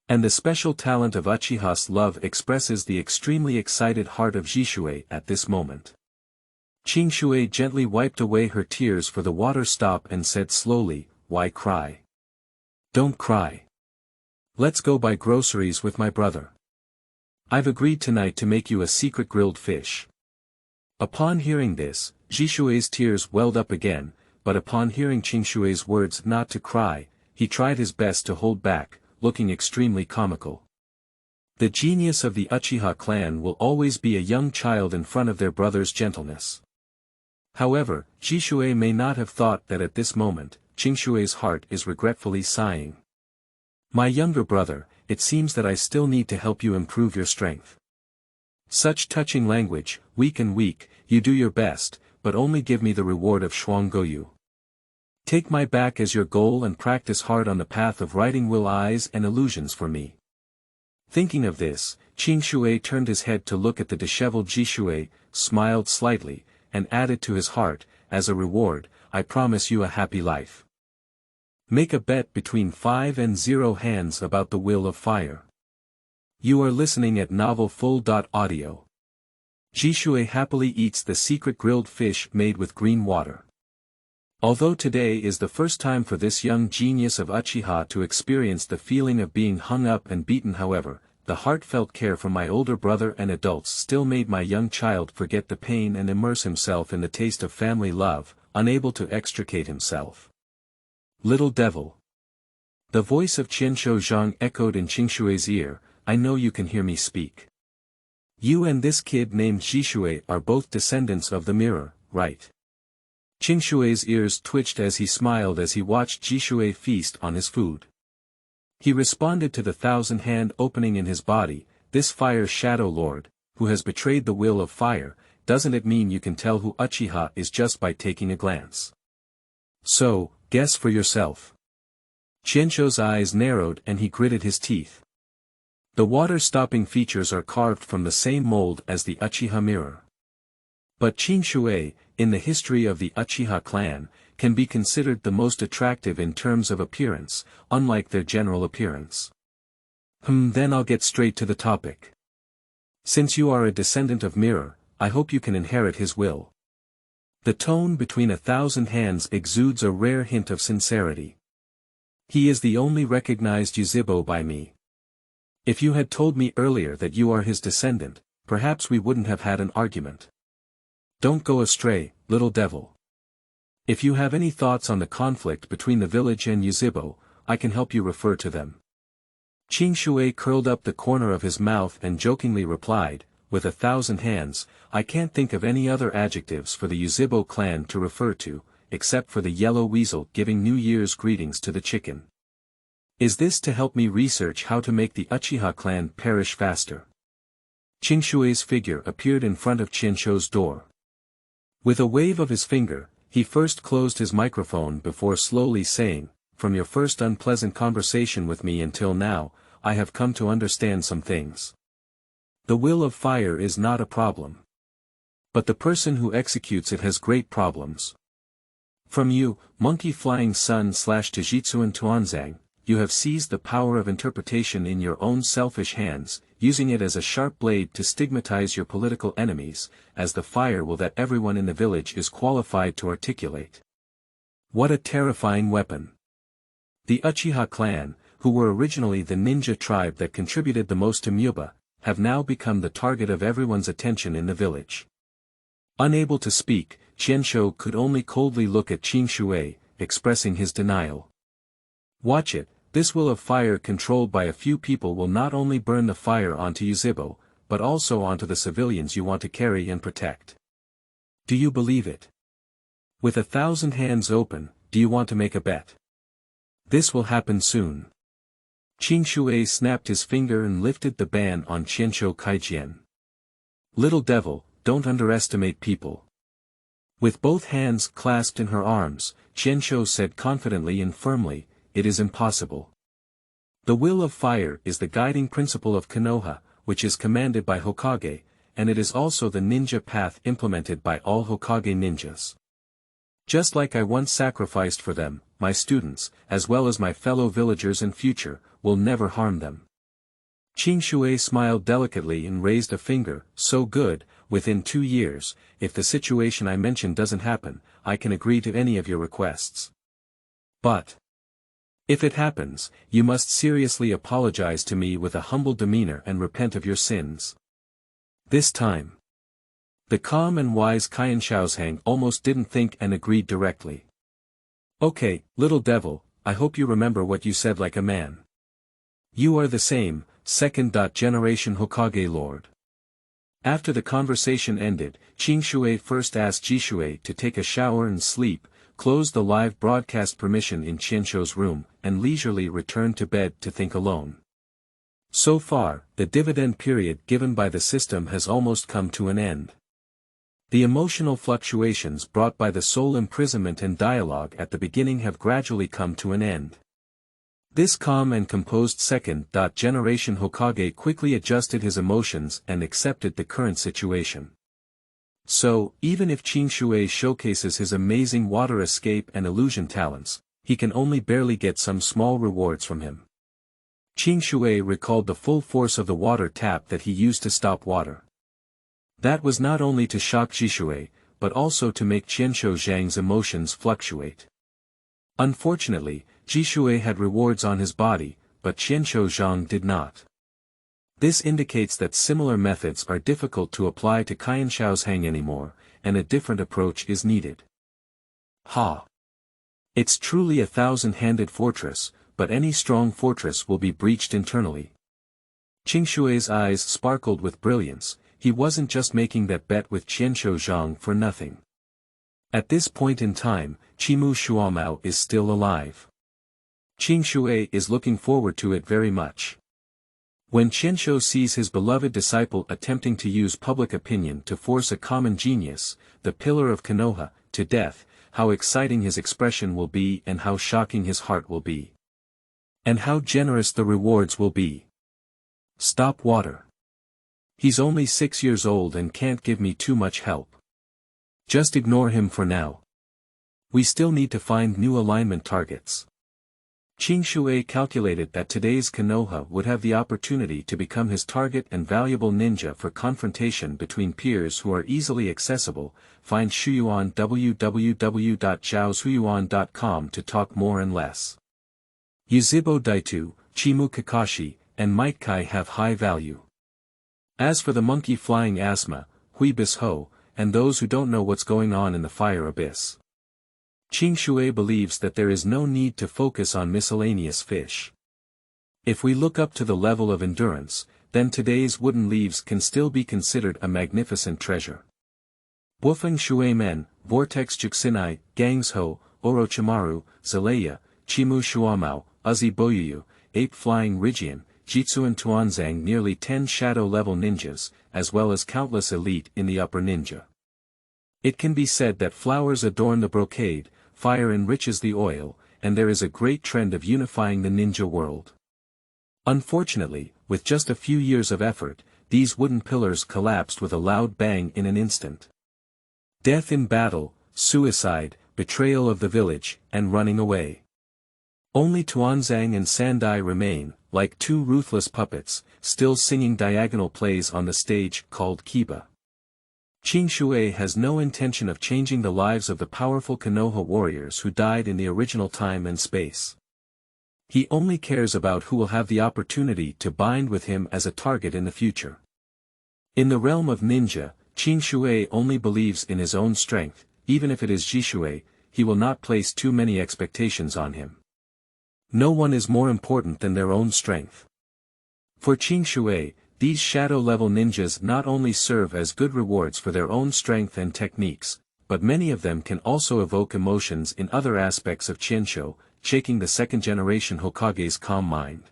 And the special talent of Uchiha's love expresses the extremely excited heart of Jishui at this moment. Qingshui gently wiped away her tears for the water stop and said slowly, why cry? Don't cry. Let's go buy groceries with my brother. I've agreed tonight to make you a secret grilled fish. Upon hearing this, Jishui's tears welled up again, but upon hearing Qingshui's words not to cry, he tried his best to hold back, looking extremely comical. The genius of the Uchiha clan will always be a young child in front of their brother's gentleness. However, Jishui may not have thought that at this moment, Qingshui's heart is regretfully sighing. My younger brother, it seems that I still need to help you improve your strength. Such touching language, weak and weak, you do your best, but only give me the reward of Shuangguyu. Take my back as your goal and practice hard on the path of writing will eyes and illusions for me. Thinking of this, Qingshui turned his head to look at the disheveled Jishui, smiled slightly, and added to his heart, as a reward, I promise you a happy life. Make a bet between 5 and 0 hands about the will of fire. You are listening at novelfull.audio. Jishui happily eats the secret grilled fish made with green water. Although today is the first time for this young genius of Uchiha to experience the feeling of being hung up and beaten, however, the heartfelt care from my older brother and adults still made my young child forget the pain and immerse himself in the taste of family love, unable to extricate himself. Little devil. The voice of Qianshou Zhang echoed in Qingshui's ear, I know you can hear me speak. You and this kid named Jishui are both descendants of the mirror, right? Qingshui's ears twitched as he smiled as he watched Jishui feast on his food. He responded to the 1,000-hand opening in his body, this fire shadow lord, who has betrayed the will of fire, doesn't it mean you can tell who Uchiha is just by taking a glance? So, guess for yourself. Qianshou's eyes narrowed and he gritted his teeth. The water-stopping features are carved from the same mold as the Uchiha mirror. But Qingshui, in the history of the Uchiha clan, can be considered the most attractive in terms of appearance, unlike their general appearance. Then I'll get straight to the topic. Since you are a descendant of Mirror, I hope you can inherit his will. The tone between 1,000 hands exudes a rare hint of sincerity. He is the only recognized Yuzhibo by me. If you had told me earlier that you are his descendant, perhaps we wouldn't have had an argument. Don't go astray, little devil. If you have any thoughts on the conflict between the village and Yuzhibo, I can help you refer to them. Qingshui curled up the corner of his mouth and jokingly replied, with 1,000 hands, I can't think of any other adjectives for the Yuzhibo clan to refer to, except for the yellow weasel giving New Year's greetings to the chicken. Is this to help me research how to make the Uchiha clan perish faster? Qingshui's figure appeared in front of Qianshou's door. With a wave of his finger, he first closed his microphone before slowly saying, from your first unpleasant conversation with me until now, I have come to understand some things. The will of fire is not a problem. But the person who executes it has great problems. From you, monkey flying sun/Tajitsuan Tuanzang, you have seized the power of interpretation in your own selfish hands, using it as a sharp blade to stigmatize your political enemies, as the fire will that everyone in the village is qualified to articulate. What a terrifying weapon. The Uchiha clan, who were originally the ninja tribe that contributed the most to Muba, have now become the target of everyone's attention in the village. Unable to speak, Qianshou could only coldly look at Qingshui, expressing his denial. Watch it, this will of fire controlled by a few people will not only burn the fire onto Yuzhibo, but also onto the civilians you want to carry and protect. Do you believe it? With 1,000 hands open, do you want to make a bet? This will happen soon. Qingshui snapped his finger and lifted the ban on Qianshou Kaijian. Little devil, don't underestimate people. With both hands clasped in her arms, Qianshou said confidently and firmly, it is impossible. The will of fire is the guiding principle of Konoha, which is commanded by Hokage, and it is also the ninja path implemented by all Hokage ninjas. Just like I once sacrificed for them, my students, as well as my fellow villagers in future, will never harm them. Qingshui smiled delicately and raised a finger, so good, within 2 years, if the situation I mentioned doesn't happen, I can agree to any of your requests. But if it happens, you must seriously apologize to me with a humble demeanor and repent of your sins. This time. The calm and wise Qianshaoshang almost didn't think and agreed directly. Okay, little devil, I hope you remember what you said like a man. You are the same, second-generation Hokage Lord. After the conversation ended, Qingshui first asked Jishui to take a shower and sleep, closed the live broadcast permission in Qianshou's room, and leisurely returned to bed to think alone. So far, the dividend period given by the system has almost come to an end. The emotional fluctuations brought by the soul imprisonment and dialogue at the beginning have gradually come to an end. This calm and composed second-generation Hokage quickly adjusted his emotions and accepted the current situation. So, even if Qingshui showcases his amazing water escape and illusion talents, he can only barely get some small rewards from him. Qingshui recalled the full force of the water tap that he used to stop water. That was not only to shock Jishui, but also to make Qianshou Zhang's emotions fluctuate. Unfortunately, Jishui had rewards on his body, but Qianshou Zhang did not. This indicates that similar methods are difficult to apply to Qianshaoshang anymore, and a different approach is needed. Ha! It's truly a 1,000-handed fortress, but any strong fortress will be breached internally. Qingshui's eyes sparkled with brilliance. He wasn't just making that bet with Qianshou Zhang for nothing. At this point in time, Qimu Shuamao is still alive. Qingshui is looking forward to it very much. When Qianshou sees his beloved disciple attempting to use public opinion to force a common genius, the pillar of Konoha, to death, how exciting his expression will be and how shocking his heart will be. And how generous the rewards will be. Stop water. He's only 6 years old and can't give me too much help. Just ignore him for now. We still need to find new alignment targets. Qingshui calculated that today's Konoha would have the opportunity to become his target and valuable ninja for confrontation between peers who are easily accessible. Find Shuyuan www.zhaoshuyuan.com to talk more and less. Yuzhibo Daitu, Chimu Kakashi, and Maitekai have high value. As for the monkey-flying asthma, Hui Bis Ho, and those who don't know what's going on in the fire abyss, Qingshui believes that there is no need to focus on miscellaneous fish. If we look up to the level of endurance, then today's wooden leaves can still be considered a magnificent treasure. Wufeng Shui Men, Vortex Juxinai, Gangs Ho, Orochimaru, Zalea, Chimu Shuamao, Uzi Boyuyu, Ape Flying Rigian, Jitsu and Tuanzang, nearly 10 shadow-level ninjas, as well as countless elite in the upper ninja. It can be said that flowers adorn the brocade, fire enriches the oil, and there is a great trend of unifying the ninja world. Unfortunately, with just a few years of effort, these wooden pillars collapsed with a loud bang in an instant. Death in battle, suicide, betrayal of the village, and running away. Only Tuanzang and Sandai remain, like two ruthless puppets, still singing diagonal plays on the stage called Kiba. Qingshui has no intention of changing the lives of the powerful Konoha warriors who died in the original time and space. He only cares about who will have the opportunity to bind with him as a target in the future. In the realm of ninja, Qingshui only believes in his own strength, even if it is Jishui, he will not place too many expectations on him. No one is more important than their own strength. For Qingshui, these shadow-level ninjas not only serve as good rewards for their own strength and techniques, but many of them can also evoke emotions in other aspects of Qinsho, shaking the second-generation Hokage's calm mind.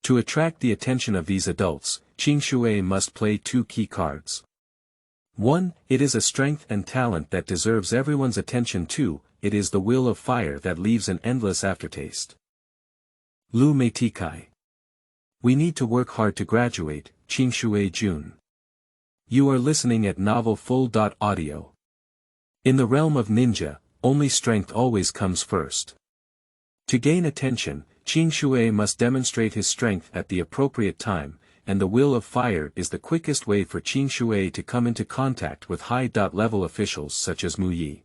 To attract the attention of these adults, Qingshui must play two key cards. 1. It is a strength and talent that deserves everyone's attention. 2. It is the will of fire that leaves an endless aftertaste. Liu Maitekai. We need to work hard to graduate, Qingshui Jun. You are listening at Novel Full.audio. In the realm of ninja, only strength always comes first. To gain attention, Qingshui must demonstrate his strength at the appropriate time, and the will of fire is the quickest way for Qingshui to come into contact with high-level officials such as Mu Yi.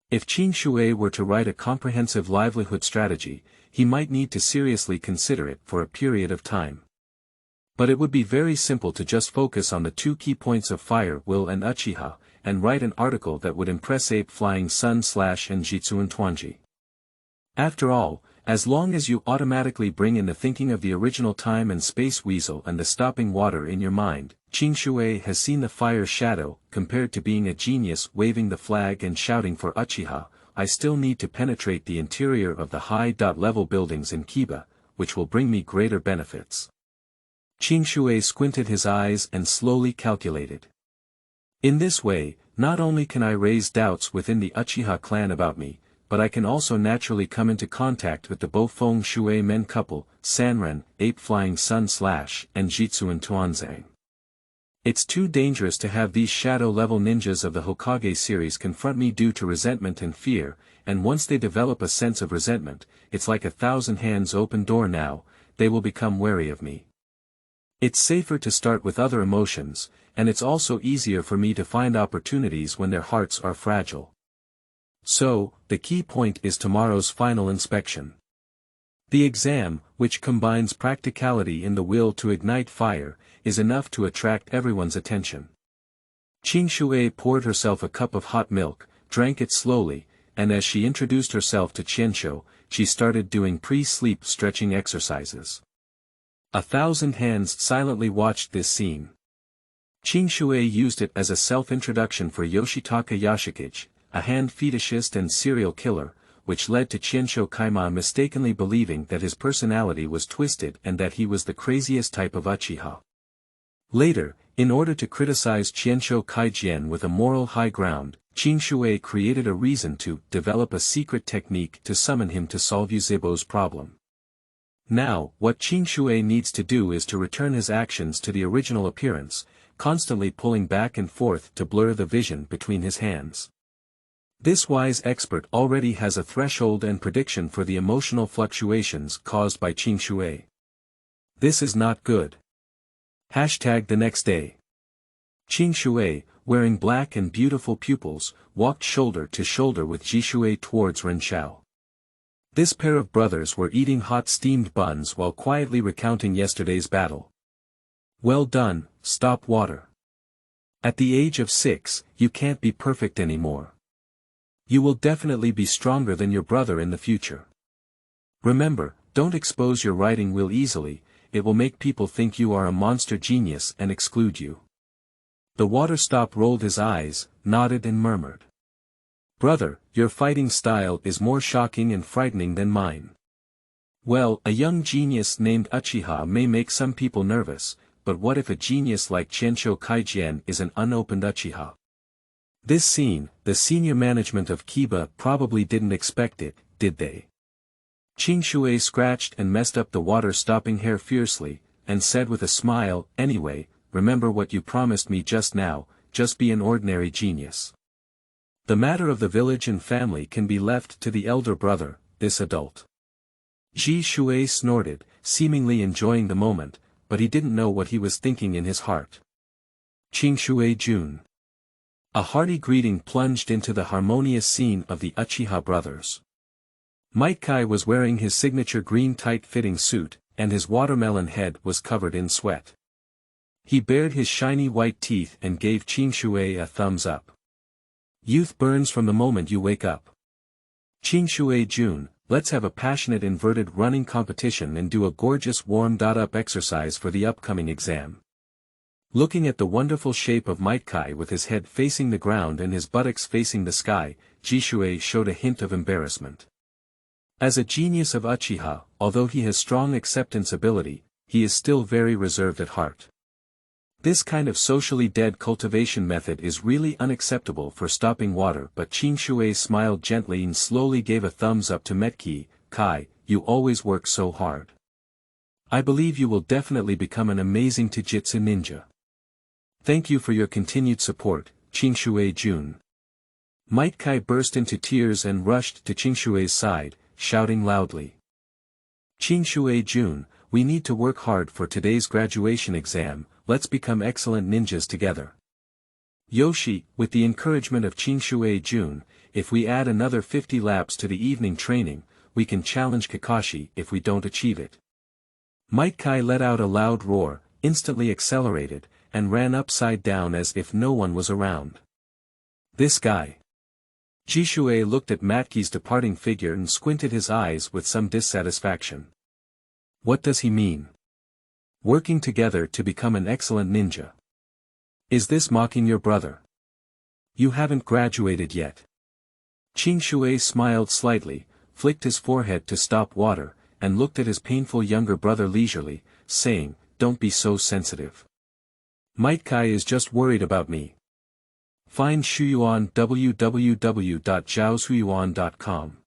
If Qingshui were to write a comprehensive livelihood strategy, he might need to seriously consider it for a period of time. But it would be very simple to just focus on the two key points of fire, will and Uchiha, and write an article that would impress Ape Flying Sun / and Jitsu and Tuanji. After all, as long as you automatically bring in the thinking of the original time and space weasel and the stopping water in your mind, Qingshui has seen the fire shadow, compared to being a genius waving the flag and shouting for Uchiha, I still need to penetrate the interior of the high-level buildings in Kiba, which will bring me greater benefits. Qingshui squinted his eyes and slowly calculated. In this way, not only can I raise doubts within the Uchiha clan about me, but I can also naturally come into contact with the Bofeng Shui men couple, Sanren, Ape Flying Sun / and Jitsu and Tuanzang. It's too dangerous to have these shadow-level ninjas of the Hokage series confront me due to resentment and fear, and once they develop a sense of resentment, it's like a thousand hands open door now, they will become wary of me. It's safer to start with other emotions, and it's also easier for me to find opportunities when their hearts are fragile. So, the key point is tomorrow's final inspection. The exam, which combines practicality in the will to ignite fire, is enough to attract everyone's attention. Qingshui poured herself a cup of hot milk, drank it slowly, and as she introduced herself to Qinsho, she started doing pre-sleep stretching exercises. 1,000 hands silently watched this scene. Qingshui used it as a self-introduction for Yoshitaka Yashikage, a hand fetishist and serial killer, which led to Qinsho Kaima mistakenly believing that his personality was twisted and that he was the craziest type of Uchiha. Later, in order to criticize Qinsho Kaijian with a moral high ground, Qingshui created a reason to develop a secret technique to summon him to solve Yuzhibo's problem. Now, what Qingshui needs to do is to return his actions to the original appearance, constantly pulling back and forth to blur the vision between his hands. This wise expert already has a threshold and prediction for the emotional fluctuations caused by Qingshui. This is not good. The next day. Qingshui, wearing black and beautiful pupils, walked shoulder to shoulder with Jishui towards Renshao. This pair of brothers were eating hot steamed buns while quietly recounting yesterday's battle. Well done, stop water. At the age of 6, you can't be perfect anymore. You will definitely be stronger than your brother in the future. Remember, don't expose your writing will easily, it will make people think you are a monster genius and exclude you. The water stop rolled his eyes, nodded and murmured. Brother, your fighting style is more shocking and frightening than mine. Well, a young genius named Uchiha may make some people nervous, but what if a genius like Qingshui Jun is an unopened Uchiha? This scene, the senior management of Kiba probably didn't expect it, did they? Qingshui scratched and messed up the water-stopping hair fiercely, and said with a smile, anyway, remember what you promised me just now, just be an ordinary genius. The matter of the village and family can be left to the elder brother, this adult. Qingshui snorted, seemingly enjoying the moment, but he didn't know what he was thinking in his heart. Qingshui Jun. A hearty greeting plunged into the harmonious scene of the Uchiha brothers. Metkey was wearing his signature green tight-fitting suit, and his watermelon head was covered in sweat. He bared his shiny white teeth and gave Qingshui a thumbs up. Youth burns from the moment you wake up. Qingshui Jun, let's have a passionate inverted running competition and do a gorgeous warm-up exercise for the upcoming exam. Looking at the wonderful shape of Metkey with his head facing the ground and his buttocks facing the sky, Qingshui showed a hint of embarrassment. As a genius of Uchiha, although he has strong acceptance ability, he is still very reserved at heart. This kind of socially dead cultivation method is really unacceptable for stopping water, but Qingshui smiled gently and slowly gave a thumbs up to Metkey. Kai, you always work so hard. I believe you will definitely become an amazing Taijutsu ninja. Thank you for your continued support, Qingshui Jun. Metkey burst into tears and rushed to Qingshui's side, shouting loudly. Qingshui Jun, we need to work hard for today's graduation exam, let's become excellent ninjas together. Yoshi, with the encouragement of Qingshui Jun, if we add another 50 laps to the evening training, we can challenge Kakashi if we don't achieve it. Metkey let out a loud roar, instantly accelerated, and ran upside down as if no one was around. This guy. Qingshui looked at Metkey's departing figure and squinted his eyes with some dissatisfaction. What does he mean? Working together to become an excellent ninja. Is this mocking your brother? You haven't graduated yet. Qingshui smiled slightly, flicked his forehead to stop water, and looked at his painful younger brother leisurely, saying, don't be so sensitive. Metkey is just worried about me. Find Shuyuan www.zhaoshuyuan.com.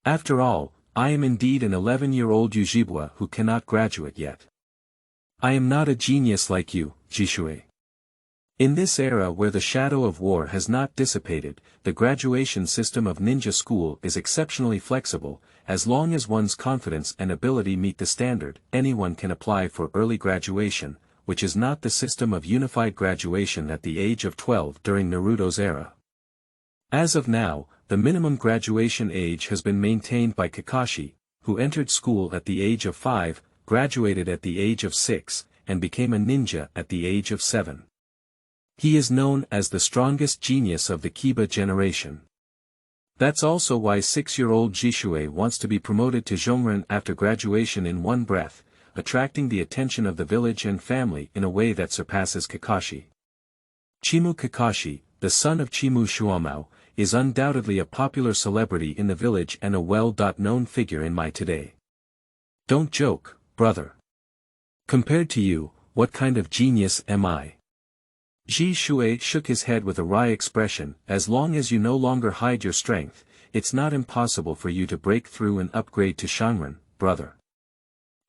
After all, I am indeed an 11-year-old Yuzhibo who cannot graduate yet. I am not a genius like you, Qingshui. In this era where the shadow of war has not dissipated, the graduation system of ninja school is exceptionally flexible. As long as one's confidence and ability meet the standard, anyone can apply for early graduation, which is not the system of unified graduation at the age of 12 during Naruto's era. As of now, the minimum graduation age has been maintained by Kakashi, who entered school at the age of 5, graduated at the age of 6, and became a ninja at the age of 7. He is known as the strongest genius of the Kiba generation. That's also why 6-year-old Qingshui wants to be promoted to Zhongren after graduation in one breath, attracting the attention of the village and family in a way that surpasses Kakashi. Chimu Kakashi, the son of Chimu Shuamao, is undoubtedly a popular celebrity in the village and a well-known figure in my today. Don't joke, brother. Compared to you, what kind of genius am I? Qingshui shook his head with a wry expression. As long as you no longer hide your strength, it's not impossible for you to break through and upgrade to Shangren, brother.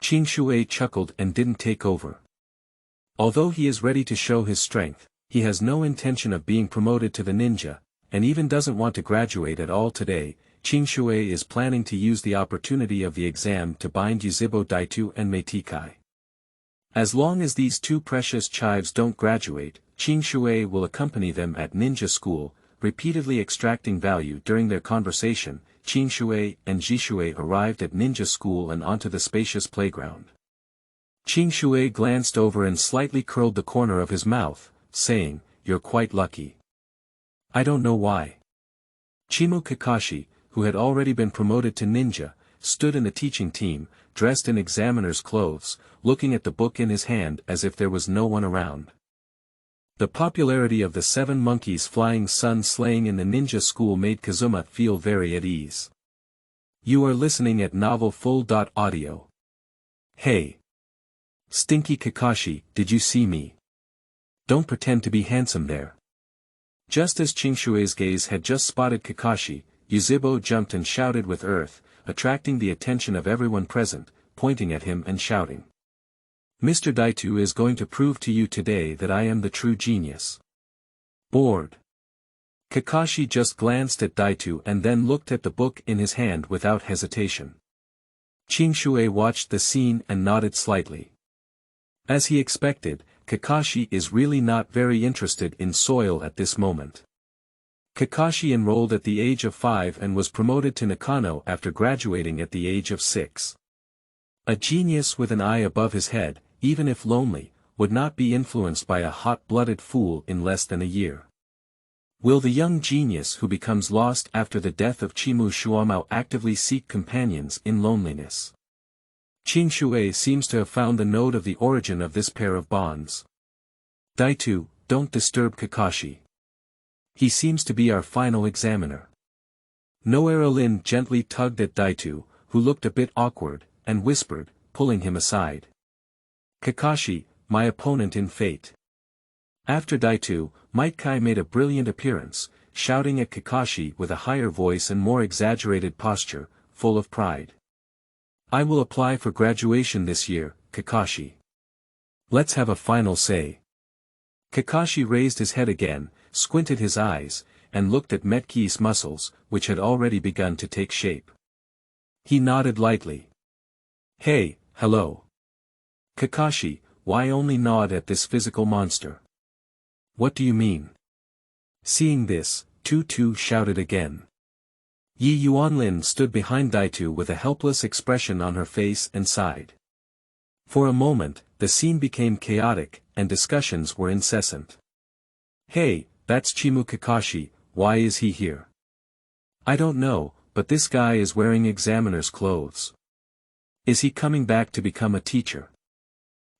Qingshui chuckled and didn't take over. Although he is ready to show his strength, he has no intention of being promoted to the ninja, and even doesn't want to graduate at all today. Qingshui is planning to use the opportunity of the exam to bind Yuzhibo Daitu and Maitekai. As long as these two precious chives don't graduate, Qingshui will accompany them at ninja school, repeatedly extracting value during their conversation. Qingshui, and Zhishui arrived at ninja school and onto the spacious playground. Qingshui glanced over and slightly curled the corner of his mouth, saying, "You're quite lucky." "I don't know why." Chimu Kakashi, who had already been promoted to ninja, stood in the teaching team, dressed in examiner's clothes, looking at the book in his hand as if there was no one around. The popularity of the 7 monkeys flying sun slaying in the ninja school made Kazuma feel very at ease. "You are listening at novel full.audio. Hey. Stinky Kakashi, did you see me? Don't pretend to be handsome there." Just as Qingshui's gaze had just spotted Kakashi, Yuzhibo jumped and shouted with earth, attracting the attention of everyone present, pointing at him and shouting. "Mr. Daitu is going to prove to you today that I am the true genius." Bored. Kakashi just glanced at Daitu and then looked at the book in his hand without hesitation. Qingshui watched the scene and nodded slightly. As he expected, Kakashi is really not very interested in soil at this moment. Kakashi enrolled at the age of 5 and was promoted to Nakano after graduating at the age of 6. A genius with an eye above his head, even if lonely, would not be influenced by a hot-blooded fool in less than a year. Will the young genius who becomes lost after the death of Chimu Shuamao actively seek companions in loneliness? Qingshui seems to have found the node of the origin of this pair of bonds. "Daitu, don't disturb Kakashi. He seems to be our final examiner." Nourishment Lin gently tugged at Daitu, who looked a bit awkward, and whispered, pulling him aside. "Kakashi, my opponent in fate." After Daitu, Maitekai made a brilliant appearance, shouting at Kakashi with a higher voice and more exaggerated posture, full of pride. "I will apply for graduation this year, Kakashi. Let's have a final say." Kakashi raised his head again, squinted his eyes, and looked at Metkey's muscles, which had already begun to take shape. He nodded lightly. "Hey, hello. Kakashi, why only nod at this physical monster? What do you mean?" Seeing this, Tutu shouted again. Zhanye Yuanlin stood behind Daitu with a helpless expression on her face and sighed. For a moment, the scene became chaotic, and discussions were incessant. "Hey, that's Chimu Kakashi, why is he here?" "I don't know, but this guy is wearing examiner's clothes. Is he coming back to become a teacher?"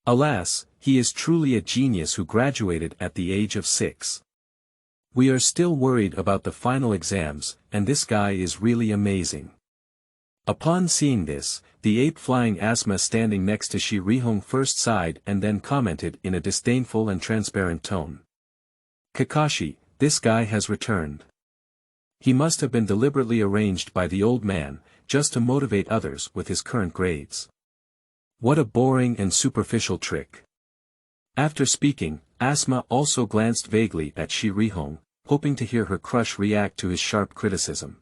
Alas, he is truly a genius who graduated at the age of 6. We are still worried about the final exams, and this guy is really amazing. Upon seeing this, the ape flying Asma standing next to Shi Rihong first sighed and then commented in a disdainful and transparent tone. "Kakashi, this guy has returned. He must have been deliberately arranged by the old man, just to motivate others with his current grades. What a boring and superficial trick." After speaking, Asma also glanced vaguely at Shi Rihong, hoping to hear her crush react to his sharp criticism.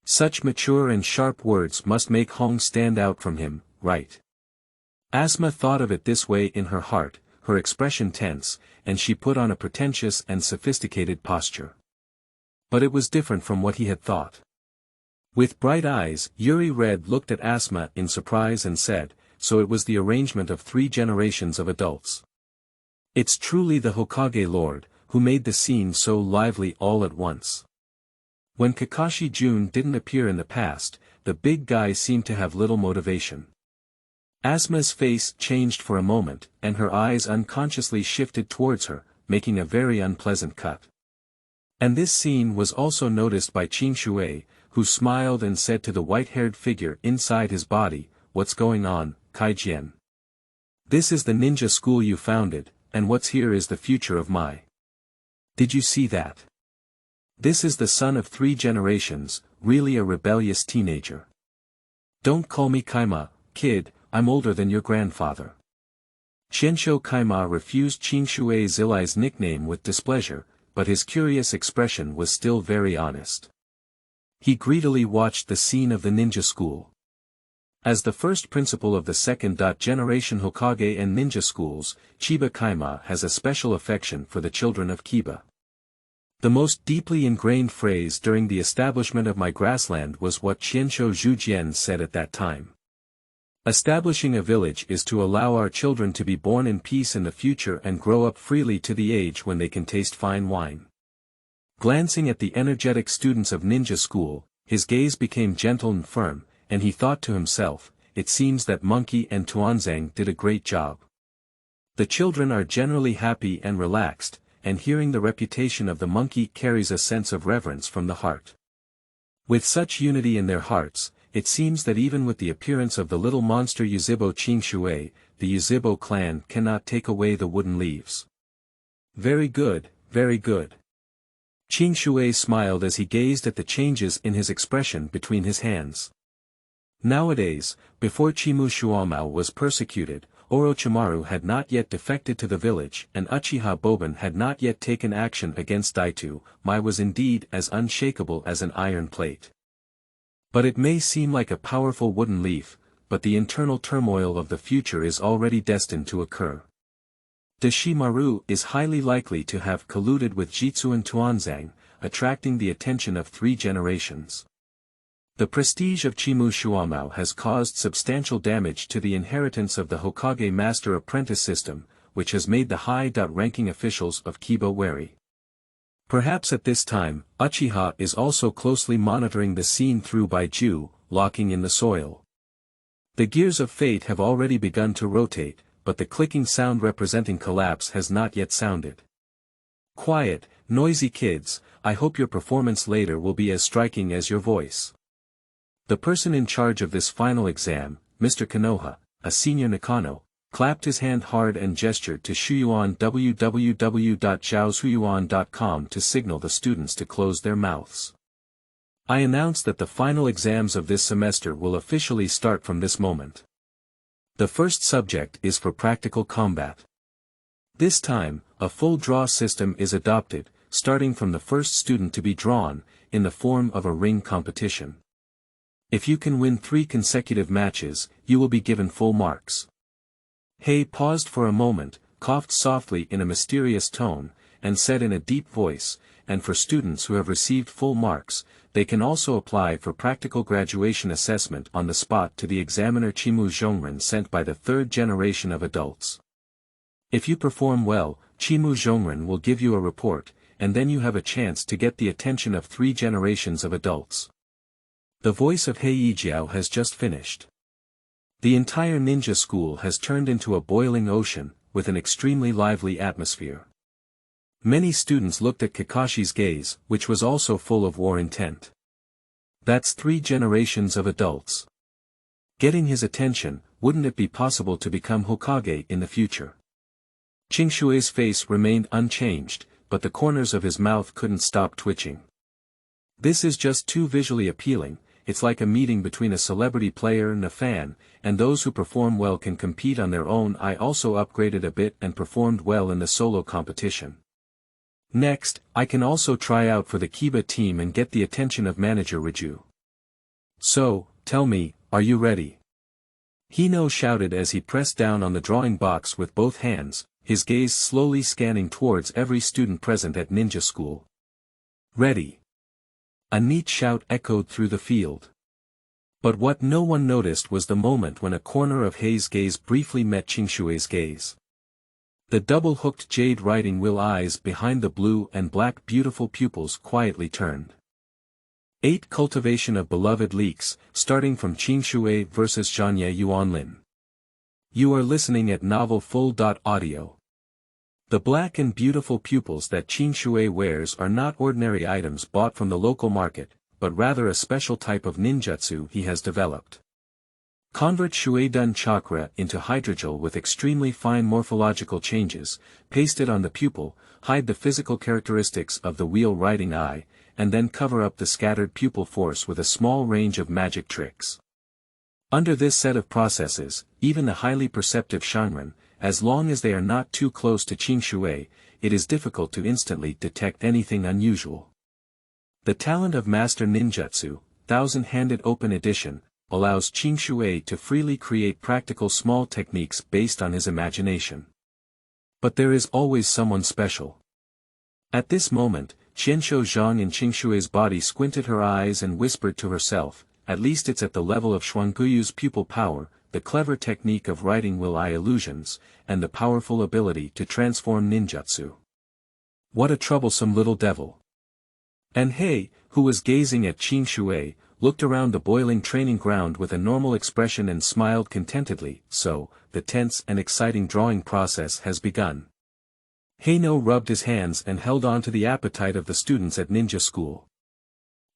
Such mature and sharp words must make Hong stand out from him, right? Asma thought of it this way in her heart, her expression tense, and she put on a pretentious and sophisticated posture. But it was different from what he had thought. With bright eyes, Yuri Red looked at Asma in surprise and said, "So it was the arrangement of 3 generations of adults. It's truly the Hokage Lord, who made the scene so lively all at once." When Kakashi Jun didn't appear in the past, the big guy seemed to have little motivation. Asma's face changed for a moment, and her eyes unconsciously shifted towards her, making a very unpleasant cut. And this scene was also noticed by Qingshui, who smiled and said to the white-haired figure inside his body, "What's going on, Kaijian? This is the ninja school you founded, and what's here is the future of my. Did you see that? This is the son of 3 generations, really a rebellious teenager. Don't call me Kaima, kid, I'm older than your grandfather." Xianshou Kaima refused Qingshui Zilai's nickname with displeasure, but his curious expression was still very honest. He greedily watched the scene of the ninja school. As the first principal of the second-generation Hokage and ninja schools, Chiba Kaima has a special affection for the children of Kiba. The most deeply ingrained phrase during the establishment of my grassland was what Qingshui Jun said at that time. Establishing a village is to allow our children to be born in peace in the future and grow up freely to the age when they can taste fine wine. Glancing at the energetic students of ninja school, his gaze became gentle and firm, and he thought to himself, it seems that Monkey and Tuanzang did a great job. The children are generally happy and relaxed, and hearing the reputation of the monkey carries a sense of reverence from the heart. With such unity in their hearts, it seems that even with the appearance of the little monster Yuzhibo Qingshui, the Yuzhibo clan cannot take away the wooden leaves. Very good, very good. Qingshui smiled as he gazed at the changes in his expression between his hands. Nowadays, before Qimushuamao was persecuted, Orochimaru had not yet defected to the village and Uchiha Boban had not yet taken action against Daitu. Mai was indeed as unshakable as an iron plate. But it may seem like a powerful wooden leaf, but the internal turmoil of the future is already destined to occur. Orochimaru is highly likely to have colluded with Jitsu and Tuanzang, attracting the attention of 3 generations. The prestige of Qimushuamao has caused substantial damage to the inheritance of the Hokage master-apprentice system, which has made the high-ranking officials of Kiba wary. Perhaps at this time, Uchiha is also closely monitoring the scene through Baiju, locking in the soil. The gears of fate have already begun to rotate, but the clicking sound representing collapse has not yet sounded. Quiet, noisy kids, I hope your performance later will be as striking as your voice. The person in charge of this final exam, Mr. Konoha, a senior Nakano, clapped his hand hard and gestured to Shuyuan www.zhaoshuyuan.com to signal the students to close their mouths. I announce that the final exams of this semester will officially start from this moment. The first subject is for practical combat. This time, a full draw system is adopted, starting from the first student to be drawn, in the form of a ring competition. If you can win 3 consecutive matches, you will be given full marks. Hei paused for a moment, coughed softly in a mysterious tone, and said in a deep voice, and for students who have received full marks, they can also apply for practical graduation assessment on the spot to the examiner Qimushuang Rin sent by the 3rd generation of adults. If you perform well, Qimushuang Rin will give you a report, and then you have a chance to get the attention of 3 generations of adults. The voice of Hei Yijiao has just finished. The entire ninja school has turned into a boiling ocean, with an extremely lively atmosphere. Many students looked at Kakashi's gaze, which was also full of war intent. That's 3 generations of adults. Getting his attention, wouldn't it be possible to become Hokage in the future? Qingshui's face remained unchanged, but the corners of his mouth couldn't stop twitching. This is just too visually appealing. It's like a meeting between a celebrity player and a fan, and those who perform well can compete on their own. I also upgraded a bit and performed well in the solo competition. Next, I can also try out for the Kiba team and get the attention of manager Raju. So, tell me, are you ready? Hino shouted as he pressed down on the drawing box with both hands, his gaze slowly scanning towards every student present at ninja school. Ready. A neat shout echoed through the field. But what no one noticed was the moment when a corner of Hei's gaze briefly met Qingshui's gaze. The double-hooked jade riding wheel eyes behind the blue and black beautiful pupils quietly turned. 8 Cultivation of Beloved Leeks, starting from Qingshui vs. Zhanye Yuanlin. You are listening at novelfull.audio. The black and beautiful pupils that Qingshui wears are not ordinary items bought from the local market, but rather a special type of ninjutsu he has developed. Convert Shueidun chakra into hydrogel with extremely fine morphological changes, paste it on the pupil, hide the physical characteristics of the wheel riding eye, and then cover up the scattered pupil force with a small range of magic tricks. Under this set of processes, even the highly perceptive Shanren, as long as they are not too close to Qingshui, it is difficult to instantly detect anything unusual. The talent of Master Ninjutsu, Thousand-Handed Open Edition, allows Qingshui to freely create practical small techniques based on his imagination. But there is always someone special. At this moment, Qianshou Zhang in Qingshui's body squinted her eyes and whispered to herself, at least it's at the level of Xuanguyu's pupil power, the clever technique of writing will-eye illusions, and the powerful ability to transform ninjutsu. What a troublesome little devil. And Hei, who was gazing at Qingshui, looked around the boiling training ground with a normal expression and smiled contentedly. So, the tense and exciting drawing process has begun. Heino rubbed his hands and held on to the appetite of the students at ninja school.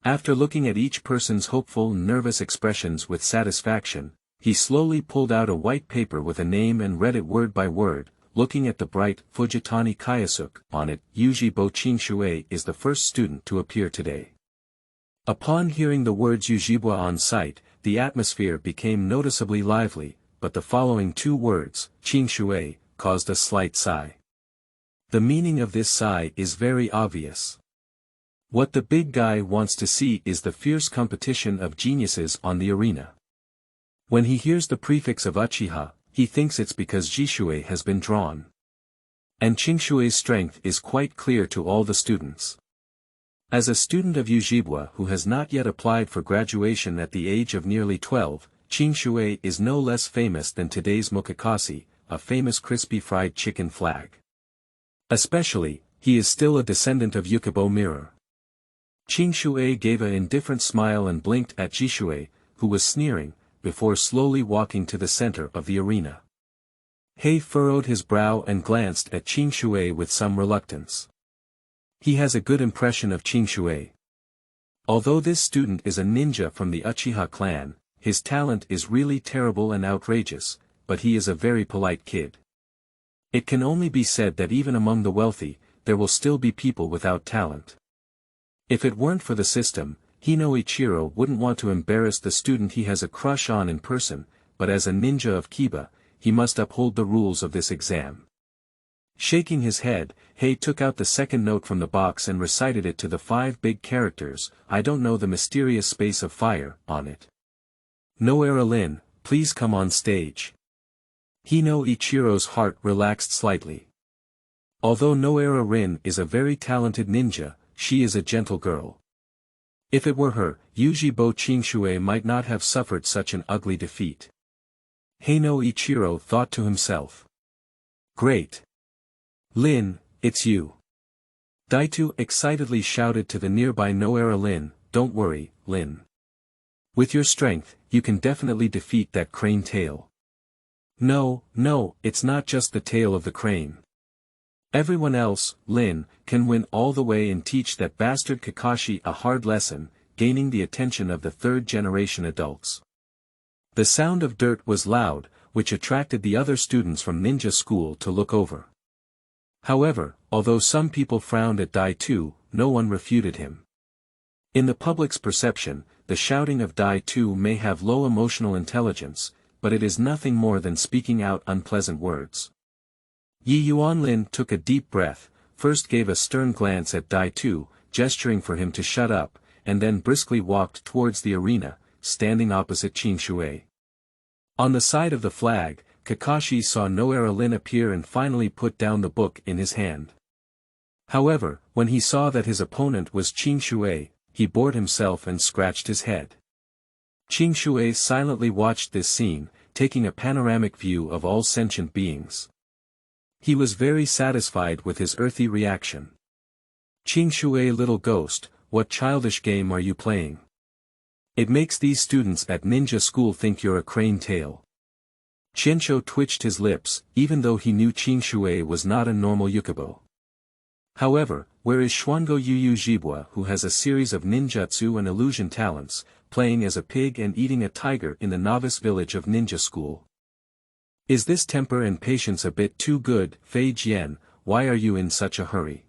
After looking at each person's hopeful, nervous expressions with satisfaction, he slowly pulled out a white paper with a name and read it word by word, looking at the bright Fujitani Kayasuk on it. Yuzhibo Qingshui is the first student to appear today. Upon hearing the words Yuzhibo on sight, the atmosphere became noticeably lively, but the following two words, Qingshui, caused a slight sigh. The meaning of this sigh is very obvious. What the big guy wants to see is the fierce competition of geniuses on the arena. When he hears the prefix of Uchiha, he thinks it's because Jishui has been drawn. And Qingshui's strength is quite clear to all the students. As a student of Yuzhibo who has not yet applied for graduation at the age of nearly 12, Qingshui is no less famous than today's mukakase, a famous crispy fried chicken flag. Especially, he is still a descendant of Yukabo mirror. Qingshui gave an indifferent smile and blinked at Jishui, who was sneering, before slowly walking to the center of the arena. Hei furrowed his brow and glanced at Qingshui with some reluctance. He has a good impression of Qingshui. Although this student is a ninja from the Uchiha clan, his talent is really terrible and outrageous, but he is a very polite kid. It can only be said that even among the wealthy, there will still be people without talent. If it weren't for the system, Ichiro wouldn't want to embarrass the student he has a crush on in person, but as a ninja of Kiba, he must uphold the rules of this exam. Shaking his head, Hei took out the second note from the box and recited it to the 5 big characters, I don't know the mysterious space of fire, on it. Rin, please come on stage. Ichiro's heart relaxed slightly. Although Rin is a very talented ninja, she is a gentle girl. If it were her, Yuzhibo Qingshui might not have suffered such an ugly defeat. Ichiro thought to himself. Great. Lin, it's you. Daitu excitedly shouted to the nearby Rin, don't worry, Lin. With your strength, you can definitely defeat that crane tail. No, it's not just the tail of the crane. Everyone else, Lin, can win all the way and teach that bastard Kakashi a hard lesson, gaining the attention of the 3rd-generation adults. The sound of dirt was loud, which attracted the other students from ninja school to look over. However, although some people frowned at Daitu, no one refuted him. In the public's perception, the shouting of Daitu may have low emotional intelligence, but it is nothing more than speaking out unpleasant words. Yuanlin took a deep breath, first gave a stern glance at Daitu, gesturing for him to shut up, and then briskly walked towards the arena, standing opposite Qingshui. On the side of the flag, Kakashi saw Rin appear and finally put down the book in his hand. However, when he saw that his opponent was Qingshui, he bored himself and scratched his head. Qingshui silently watched this scene, taking a panoramic view of all sentient beings. He was very satisfied with his earthy reaction. Qingshui, little ghost, what childish game are you playing? It makes these students at ninja school think you're a crane tail. Qianshou twitched his lips, even though he knew Qingshui was not a normal Yukabo. However, where is Xuangyu Yuzhibo, who has a series of ninjutsu and illusion talents, playing as a pig and eating a tiger in the novice village of ninja school? Is this temper and patience a bit too good, Fei Jian, why are you in such a hurry?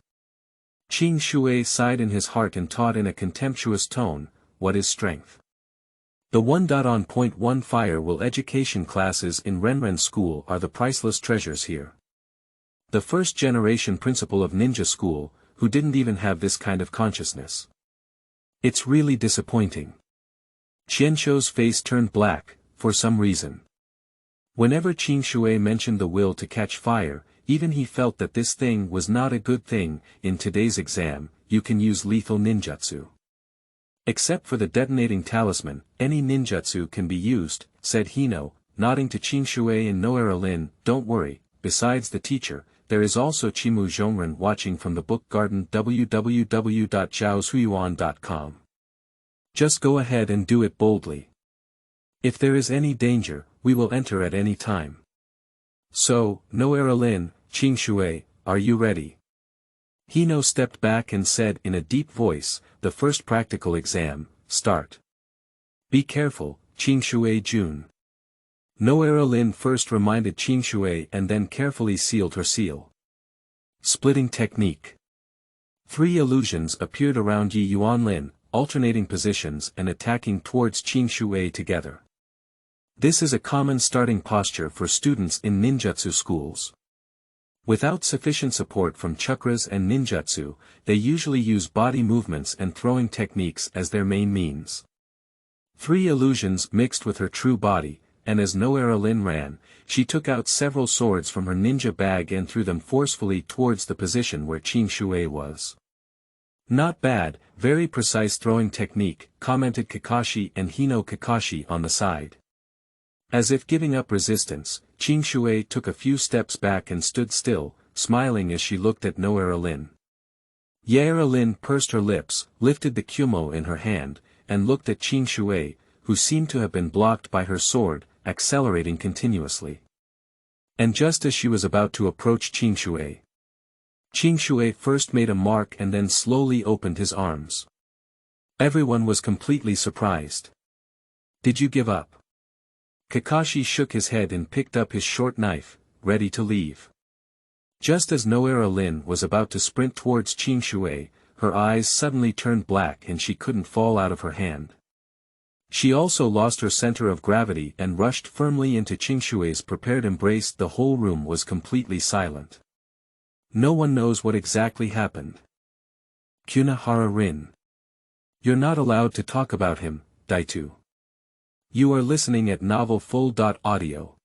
Qingshui sighed in his heart and taught in a contemptuous tone, what is strength? The 1.1 fire will education classes in Renren school are the priceless treasures here. The 1st-generation principal of ninja school, who didn't even have this kind of consciousness. It's really disappointing. Qianshou's face turned black, for some reason. Whenever Qingshui mentioned the will to catch fire, even he felt that this thing was not a good thing. In today's exam, you can use lethal ninjutsu. Except for the detonating talisman, any ninjutsu can be used, said Hino, nodding to Qingshui and Rin. Don't worry, besides the teacher, there is also Chimu Zhongren watching from the book garden www.zhaosuiyuan.com. Just go ahead and do it boldly. If there is any danger, we will enter at any time. So, Rin, Qingshui, are you ready? Hino stepped back and said in a deep voice, the first practical exam, start. Be careful, Qingshui Jun. Rin first reminded Qingshui and then carefully sealed her seal. Splitting technique. 3 illusions appeared around Zhanye Yuanlin, alternating positions and attacking towards Qingshui together. This is a common starting posture for students in ninjutsu schools. Without sufficient support from chakras and ninjutsu, they usually use body movements and throwing techniques as their main means. 3 illusions mixed with her true body, and as Rin ran, she took out several swords from her ninja bag and threw them forcefully towards the position where Qingshui was. Not bad, very precise throwing technique, commented Kakashi and Hino Kakashi on the side. As if giving up resistance, Qingshui took a few steps back and stood still, smiling as she looked at Rin. Rin pursed her lips, lifted the kyumo in her hand, and looked at Qingshui, who seemed to have been blocked by her sword, accelerating continuously. And just as she was about to approach Qingshui first made a mark and then slowly opened his arms. Everyone was completely surprised. Did you give up? Kakashi shook his head and picked up his short knife, ready to leave. Just as Rin was about to sprint towards Qingshui, her eyes suddenly turned black and she couldn't fall out of her hand. She also lost her center of gravity and rushed firmly into Qingshui's prepared embrace. The whole room was completely silent. No one knows what exactly happened. Kyunohara Rin. You're not allowed to talk about him, Daitu. You are listening at novel full.audio.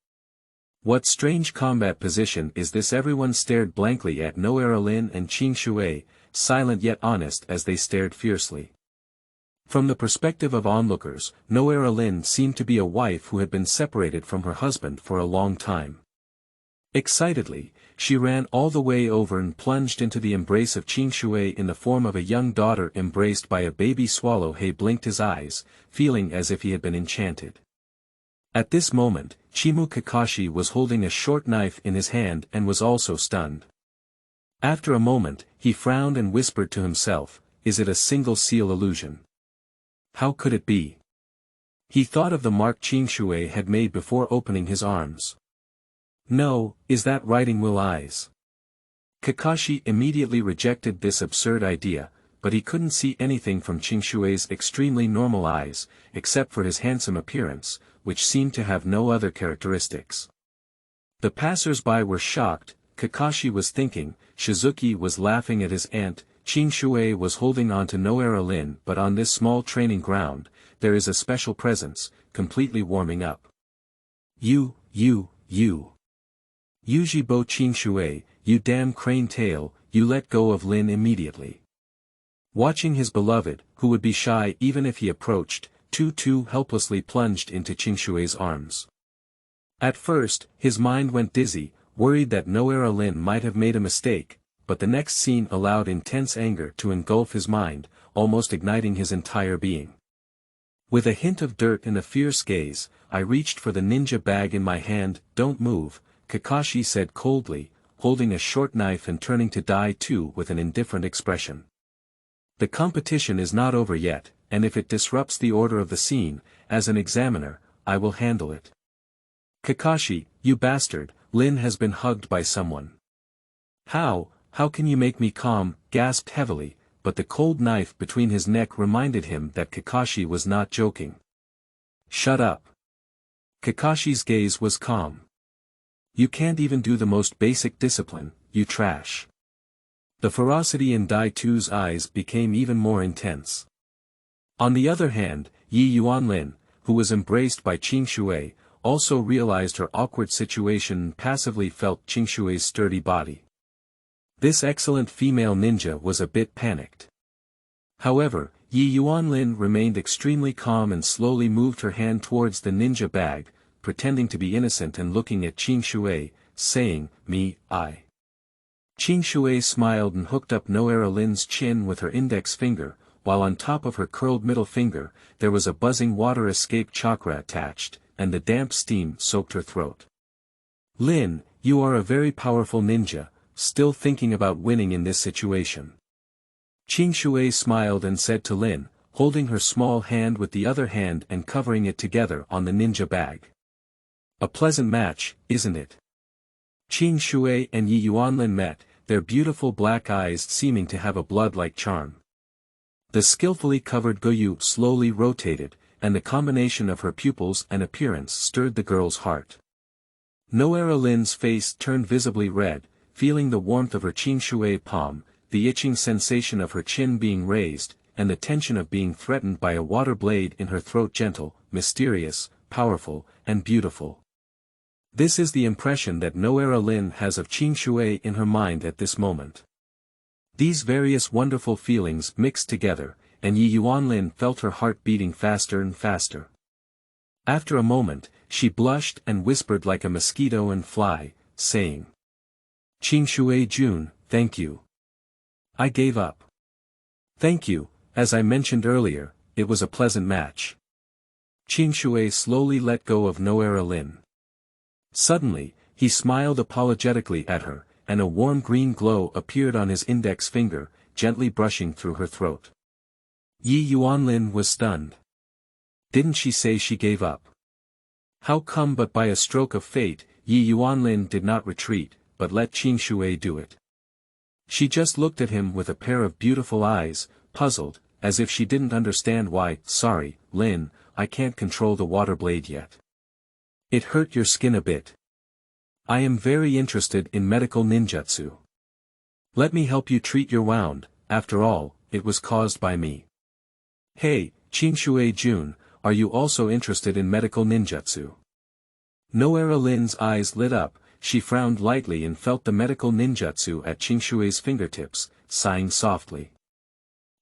What strange combat position is this? Everyone stared blankly at Rin and Qingshui, silent yet honest as they stared fiercely. From the perspective of onlookers, Rin seemed to be a wife who had been separated from her husband for a long time. Excitedly, she ran all the way over and plunged into the embrace of Qingshui in the form of a young daughter embraced by a baby swallow. He blinked his eyes, feeling as if he had been enchanted. At this moment, Chimu Kakashi was holding a short knife in his hand and was also stunned. After a moment, he frowned and whispered to himself, is it a single seal illusion? How could it be? He thought of the mark Qingshui had made before opening his arms. No, is that writing will eyes? Kakashi immediately rejected this absurd idea, but he couldn't see anything from Qingshui's extremely normal eyes, except for his handsome appearance, which seemed to have no other characteristics. The passers-by were shocked. Kakashi was thinking, Shizuki was laughing at his aunt, Qingshui was holding on to Rin, but on this small training ground, there is a special presence, completely warming up. You. Yuzhibo Qingshui, you damn crane tail, you let go of Lin immediately. Watching his beloved, who would be shy even if he approached, Tu helplessly plunged into Qingshui's arms. At first, his mind went dizzy, worried that Rin might have made a mistake, but the next scene allowed intense anger to engulf his mind, almost igniting his entire being. With a hint of dirt and a fierce gaze, I reached for the ninja bag in my hand. Don't move, Kakashi said coldly, holding a short knife and turning to Daitu with an indifferent expression. The competition is not over yet, and if it disrupts the order of the scene, as an examiner, I will handle it. Kakashi, you bastard, Lin has been hugged by someone. How can you make me calm, gasped heavily, but the cold knife between his neck reminded him that Kakashi was not joking. Shut up. Kakashi's gaze was calm. You can't even do the most basic discipline, you trash. The ferocity in Daitu's eyes became even more intense. On the other hand, Zhanye Yuanlin, who was embraced by Qingshui, also realized her awkward situation and passively felt Qingshui's sturdy body. This excellent female ninja was a bit panicked. However, Yi Yuanlin remained extremely calm and slowly moved her hand towards the ninja bag, pretending to be innocent and looking at Qingshui, saying, I. Qingshui smiled and hooked up Noera Lin's chin with her index finger, while on top of her curled middle finger, there was a buzzing water escape chakra attached, and the damp steam soaked her throat. Lin, you are a very powerful ninja, still thinking about winning in this situation. Qingshui smiled and said to Lin, holding her small hand with the other hand and covering it together on the ninja bag. A pleasant match, isn't it? Qingshui and Yi Yuanlin met, their beautiful black eyes seeming to have a blood-like charm. The skillfully covered Goyu slowly rotated, and the combination of her pupils and appearance stirred the girl's heart. Noera Lin's face turned visibly red, feeling the warmth of her Qingshui palm, the itching sensation of her chin being raised, and the tension of being threatened by a water blade in her throat gentle, mysterious, powerful, and beautiful. This is the impression that Noera Lin has of Qingshui in her mind at this moment. These various wonderful feelings mixed together, and Yi Yuanlin felt her heart beating faster and faster. After a moment, she blushed and whispered like a mosquito and fly, saying, Qingshui Jun, thank you. I gave up. Thank you, as I mentioned earlier, it was a pleasant match. Qingshui slowly let go of Noera Lin. Suddenly, he smiled apologetically at her, and a warm green glow appeared on his index finger, gently brushing through her throat. Yi Yuanlin was stunned. Didn't she say she gave up? How come but by a stroke of fate, Yi Yuanlin did not retreat, but let Qingshui do it? She just looked at him with a pair of beautiful eyes, puzzled, as if she didn't understand why. Sorry, Lin, I can't control the water blade yet. It hurt your skin a bit. I am very interested in medical ninjutsu. Let me help you treat your wound, after all, it was caused by me. Hey, Qingshui Jun, are you also interested in medical ninjutsu? Noera Lin's eyes lit up, she frowned lightly and felt the medical ninjutsu at Qingshui's fingertips, sighing softly.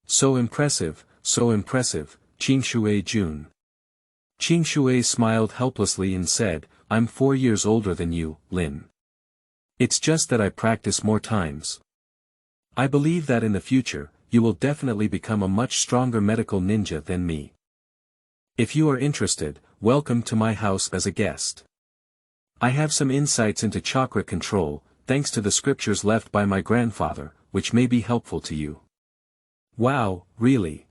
So impressive, Qingshui Jun. Qingshui smiled helplessly and said, I'm 4 years older than you, Lin. It's just that I practice more times. I believe that in the future, you will definitely become a much stronger medical ninja than me. If you are interested, welcome to my house as a guest. I have some insights into chakra control, thanks to the scriptures left by my grandfather, which may be helpful to you. Wow, really?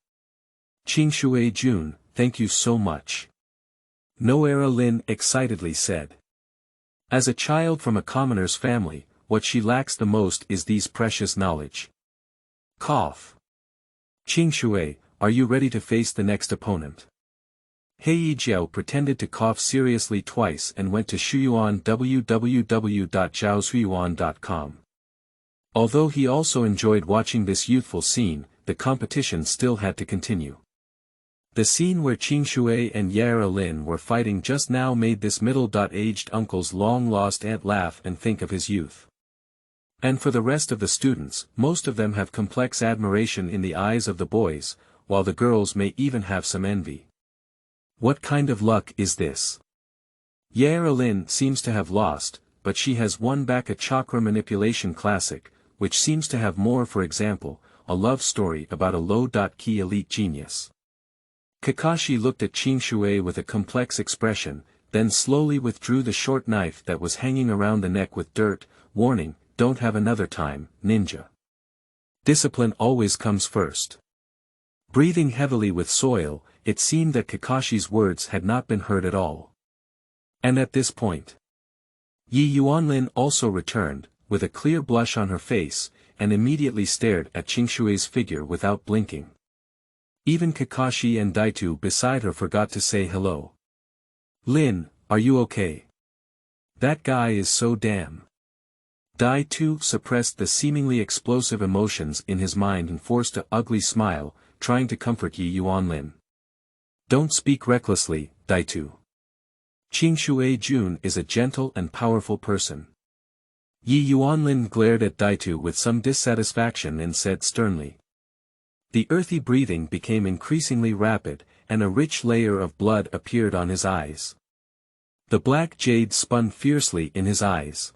Qingshui Jun, thank you so much. Noera Lin excitedly said. As a child from a commoner's family, what she lacks the most is these precious knowledge. Cough. Qingshui, are you ready to face the next opponent? He Jiao pretended to cough seriously twice and went to Shuyuan www.zhaoshuyuan.com. Although he also enjoyed watching this youthful scene, the competition still had to continue. The scene where Qingshui and Noera Lin were fighting just now made this middle-aged uncle's long-lost aunt laugh and think of his youth. And for the rest of the students, most of them have complex admiration in the eyes of the boys, while the girls may even have some envy. What kind of luck is this? Noera Lin seems to have lost, but she has won back a chakra manipulation classic, which seems to have more, for example, a love story about a low-key elite genius. Kakashi looked at Qingshui with a complex expression, then slowly withdrew the short knife that was hanging around the neck with dirt, warning, don't have another time, ninja. Discipline always comes first. Breathing heavily with soil, it seemed that Kakashi's words had not been heard at all. And at this point, Yi Yuanlin also returned, with a clear blush on her face, and immediately stared at Qingshui's figure without blinking. Even Kakashi and Daitu beside her forgot to say hello. Lin, are you okay? That guy is so damn. Daitu suppressed the seemingly explosive emotions in his mind and forced an ugly smile, trying to comfort Yi Yuanlin. Don't speak recklessly, Daitu. Qingshui Jun is a gentle and powerful person. Yi Yuanlin glared at Daitu with some dissatisfaction and said sternly. The earthy breathing became increasingly rapid, and a rich layer of blood appeared on his eyes. The black jade spun fiercely in his eyes.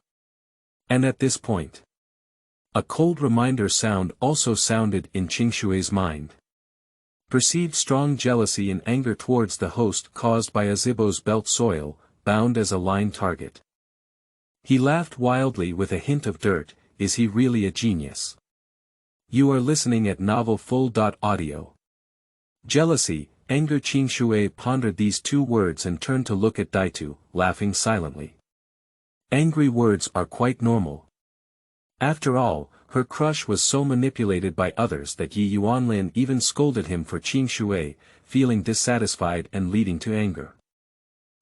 And at this point, a cold reminder sound also sounded in Qingshui's mind. Perceived strong jealousy and anger towards the host caused by Yuzhibo's belt soil, bound as a line target. He laughed wildly with a hint of dirt. Is he really a genius? You are listening at novelfull.audio. Jealousy, anger. Qingshui pondered these two words and turned to look at Daitu, laughing silently. Angry words are quite normal. After all, her crush was so manipulated by others that Zhanye Yuanlin even scolded him for Qingshui, feeling dissatisfied and leading to anger.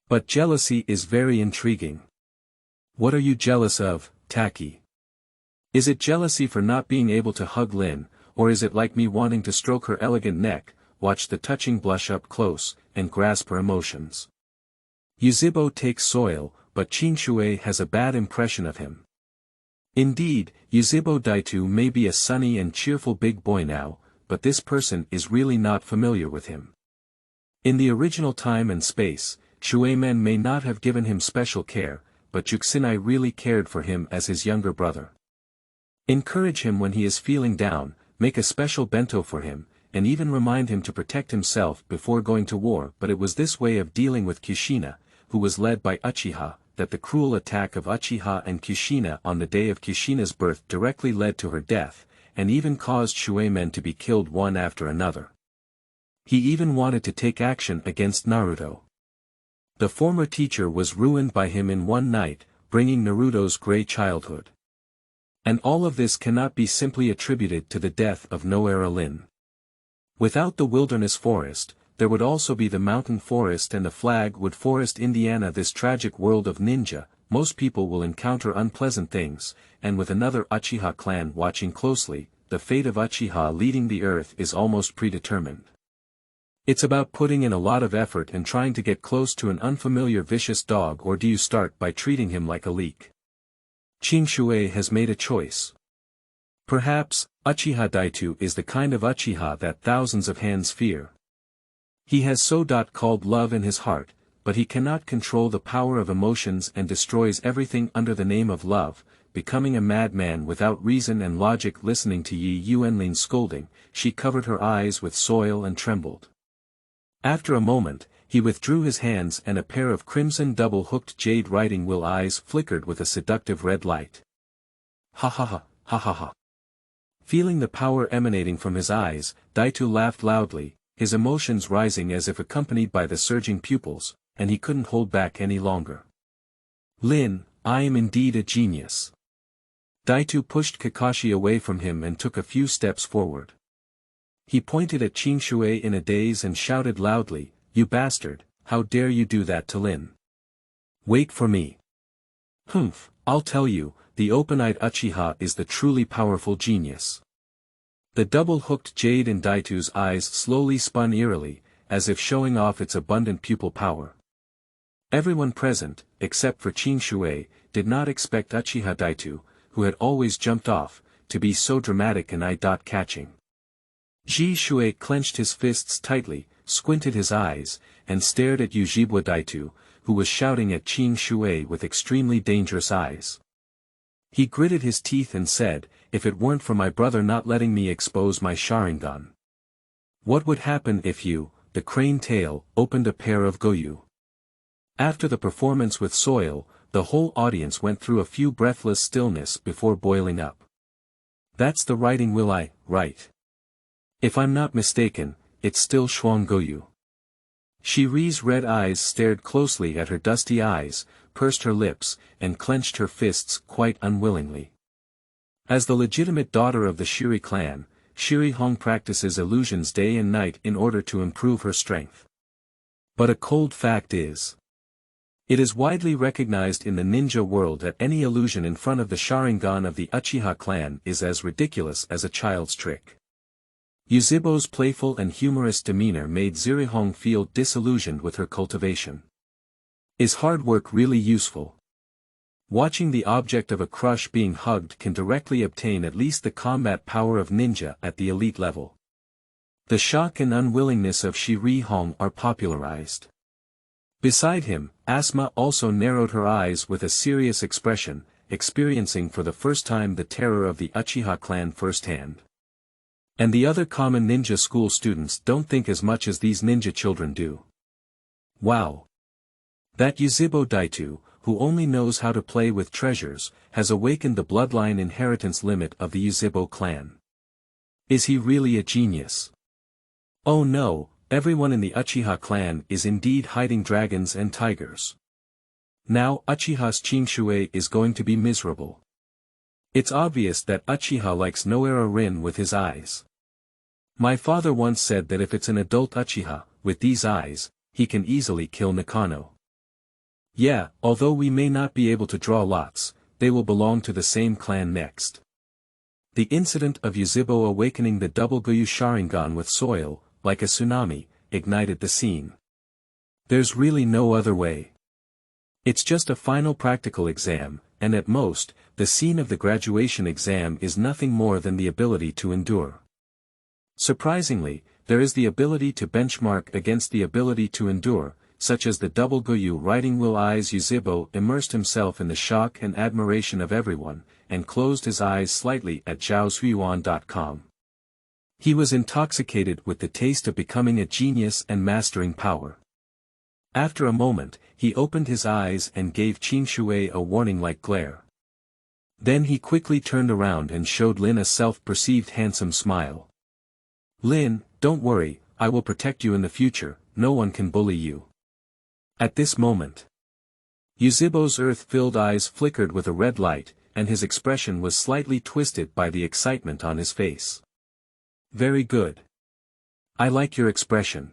But jealousy is very intriguing. What are you jealous of, Taki? Is it jealousy for not being able to hug Lin, or is it like me wanting to stroke her elegant neck, watch the touching blush up close, and grasp her emotions? Yuzhibo takes soil, but Qingshui has a bad impression of him. Indeed, Yuzhibo Daitu may be a sunny and cheerful big boy now, but this person is really not familiar with him. In the original time and space, Shueimen may not have given him special care, but Juxinai really cared for him as his younger brother. Encourage him when he is feeling down, make a special bento for him, and even remind him to protect himself before going to war. But it was this way of dealing with Kushina, who was led by Uchiha, that the cruel attack of Uchiha and Kushina on the day of Kushina's birth directly led to her death, and even caused Shueimen to be killed one after another. He even wanted to take action against Naruto. The former teacher was ruined by him in one night, bringing Naruto's gray childhood. And all of this cannot be simply attributed to the death of Nourishment Lin. Without the wilderness forest, there would also be the mountain forest and the flagwood forest. Indiana. This tragic world of ninja, most people will encounter unpleasant things, and with another Uchiha clan watching closely, the fate of Uchiha leading the earth is almost predetermined. It's about putting in a lot of effort and trying to get close to an unfamiliar vicious dog, or do you start by treating him like a leek? Qingshui has made a choice. Perhaps, Uchiha Daitu is the kind of Uchiha that thousands of hands fear. He has so-called love in his heart, but he cannot control the power of emotions and destroys everything under the name of love, becoming a madman without reason and logic. Listening to Zhanye Yuanlin's scolding, she covered her eyes with soil and trembled. After a moment, he withdrew his hands and a pair of crimson double-hooked jade riding wheel eyes flickered with a seductive red light. Ha ha ha, ha ha ha. Feeling the power emanating from his eyes, Daitu laughed loudly, his emotions rising as if accompanied by the surging pupils, and he couldn't hold back any longer. Lin, I am indeed a genius. Daitu pushed Kakashi away from him and took a few steps forward. He pointed at Qingshui in a daze and shouted loudly, You bastard, how dare you do that to Lin? Wait for me. Humph, I'll tell you, the open-eyed Uchiha is the truly powerful genius. The double-hooked jade in Daitu's eyes slowly spun eerily, as if showing off its abundant pupil power. Everyone present, except for Qingshui, did not expect Uchiha Daitu, who had always jumped off, to be so dramatic and eye-catching. Qingshui clenched his fists tightly, squinted his eyes, and stared at Yuzhibo Daitu, who was shouting at Qingshui with extremely dangerous eyes. He gritted his teeth and said, If it weren't for my brother not letting me expose my Sharingan. What would happen if you, the crane tail, opened a pair of Goyu? After the performance with soil, the whole audience went through a few breathless stillness before boiling up. That's the riding will I, right? If I'm not mistaken, it's still Shuang Goyu. Shiri's red eyes stared closely at her dusty eyes, pursed her lips, and clenched her fists quite unwillingly. As the legitimate daughter of the Shiri clan, Shiri Hong practices illusions day and night in order to improve her strength. But a cold fact is, it is widely recognized in the ninja world that any illusion in front of the Sharingan of the Uchiha clan is as ridiculous as a child's trick. Yuzhibo's playful and humorous demeanor made Zirihong feel disillusioned with her cultivation. Is hard work really useful? Watching the object of a crush being hugged can directly obtain at least the combat power of ninja at the elite level. The shock and unwillingness of Shiri Hong are popularized. Beside him, Asma also narrowed her eyes with a serious expression, experiencing for the first time the terror of the Uchiha clan firsthand. And the other common ninja school students don't think as much as these ninja children do. Wow! That Yuzhibo Daitu, who only knows how to play with treasures, has awakened the bloodline inheritance limit of the Yuzhibo clan. Is he really a genius? Oh no, everyone in the Uchiha clan is indeed hiding dragons and tigers. Now Uchiha's Qingshui is going to be miserable. It's obvious that Uchiha likes Nourishment Rin with his eyes. My father once said that if it's an adult Uchiha, with these eyes, he can easily kill Nakano. Yeah, although we may not be able to draw lots, they will belong to the same clan next. The incident of Yuzhibo awakening the double Goyu Sharingan with soil, like a tsunami, ignited the scene. There's really no other way. It's just a final practical exam, and at most, the scene of the graduation exam is nothing more than the ability to endure. Surprisingly, there is the ability to benchmark against the ability to endure, such as the double Goyu riding Will Eyes. Yuzhibo immersed himself in the shock and admiration of everyone, and closed his eyes slightly at zhaozuiyuan.com. He was intoxicated with the taste of becoming a genius and mastering power. After a moment, he opened his eyes and gave Qingshui a warning-like glare. Then he quickly turned around and showed Lin a self-perceived handsome smile. Lin, don't worry, I will protect you in the future, no one can bully you. At this moment, Yuzhibo's earth-filled eyes flickered with a red light, and his expression was slightly twisted by the excitement on his face. Very good. I like your expression.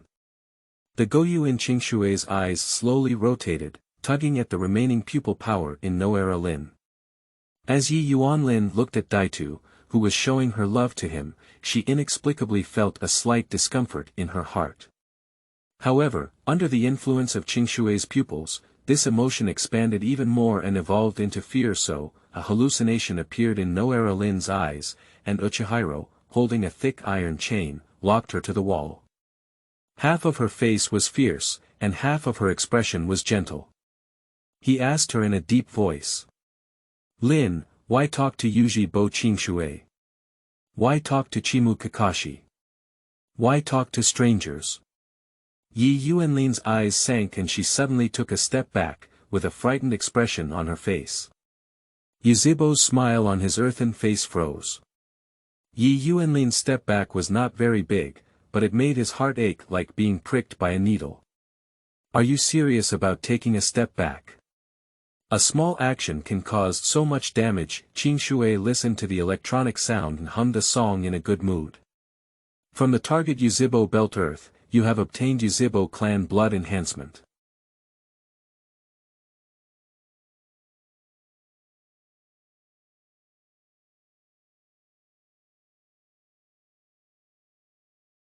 The Goyu in Qingshui's eyes slowly rotated, tugging at the remaining pupil power in Nourishment Lin. As Zhanye Yuanlin looked at Daitu, who was showing her love to him, she inexplicably felt a slight discomfort in her heart. However, under the influence of Qingshui's pupils, this emotion expanded even more and evolved into fear. So, a hallucination appeared in Nourishment Lin's eyes, and Uchiha, holding a thick iron chain, locked her to the wall. Half of her face was fierce, and half of her expression was gentle. He asked her in a deep voice. Lin, why talk to Yuzhibo Qingshui? Why talk to Chimu Kakashi? Why talk to strangers? Zhanye Yuanlin's eyes sank and she suddenly took a step back, with a frightened expression on her face. Yuzhibo's smile on his earthen face froze. Zhanye Yuanlin's step back was not very big, but it made his heart ache like being pricked by a needle. Are you serious about taking a step back? A small action can cause so much damage. Qingshui listened to the electronic sound and hummed a song in a good mood. From the target Yuzhibo Belt Earth, you have obtained Yuzhibo clan blood enhancement.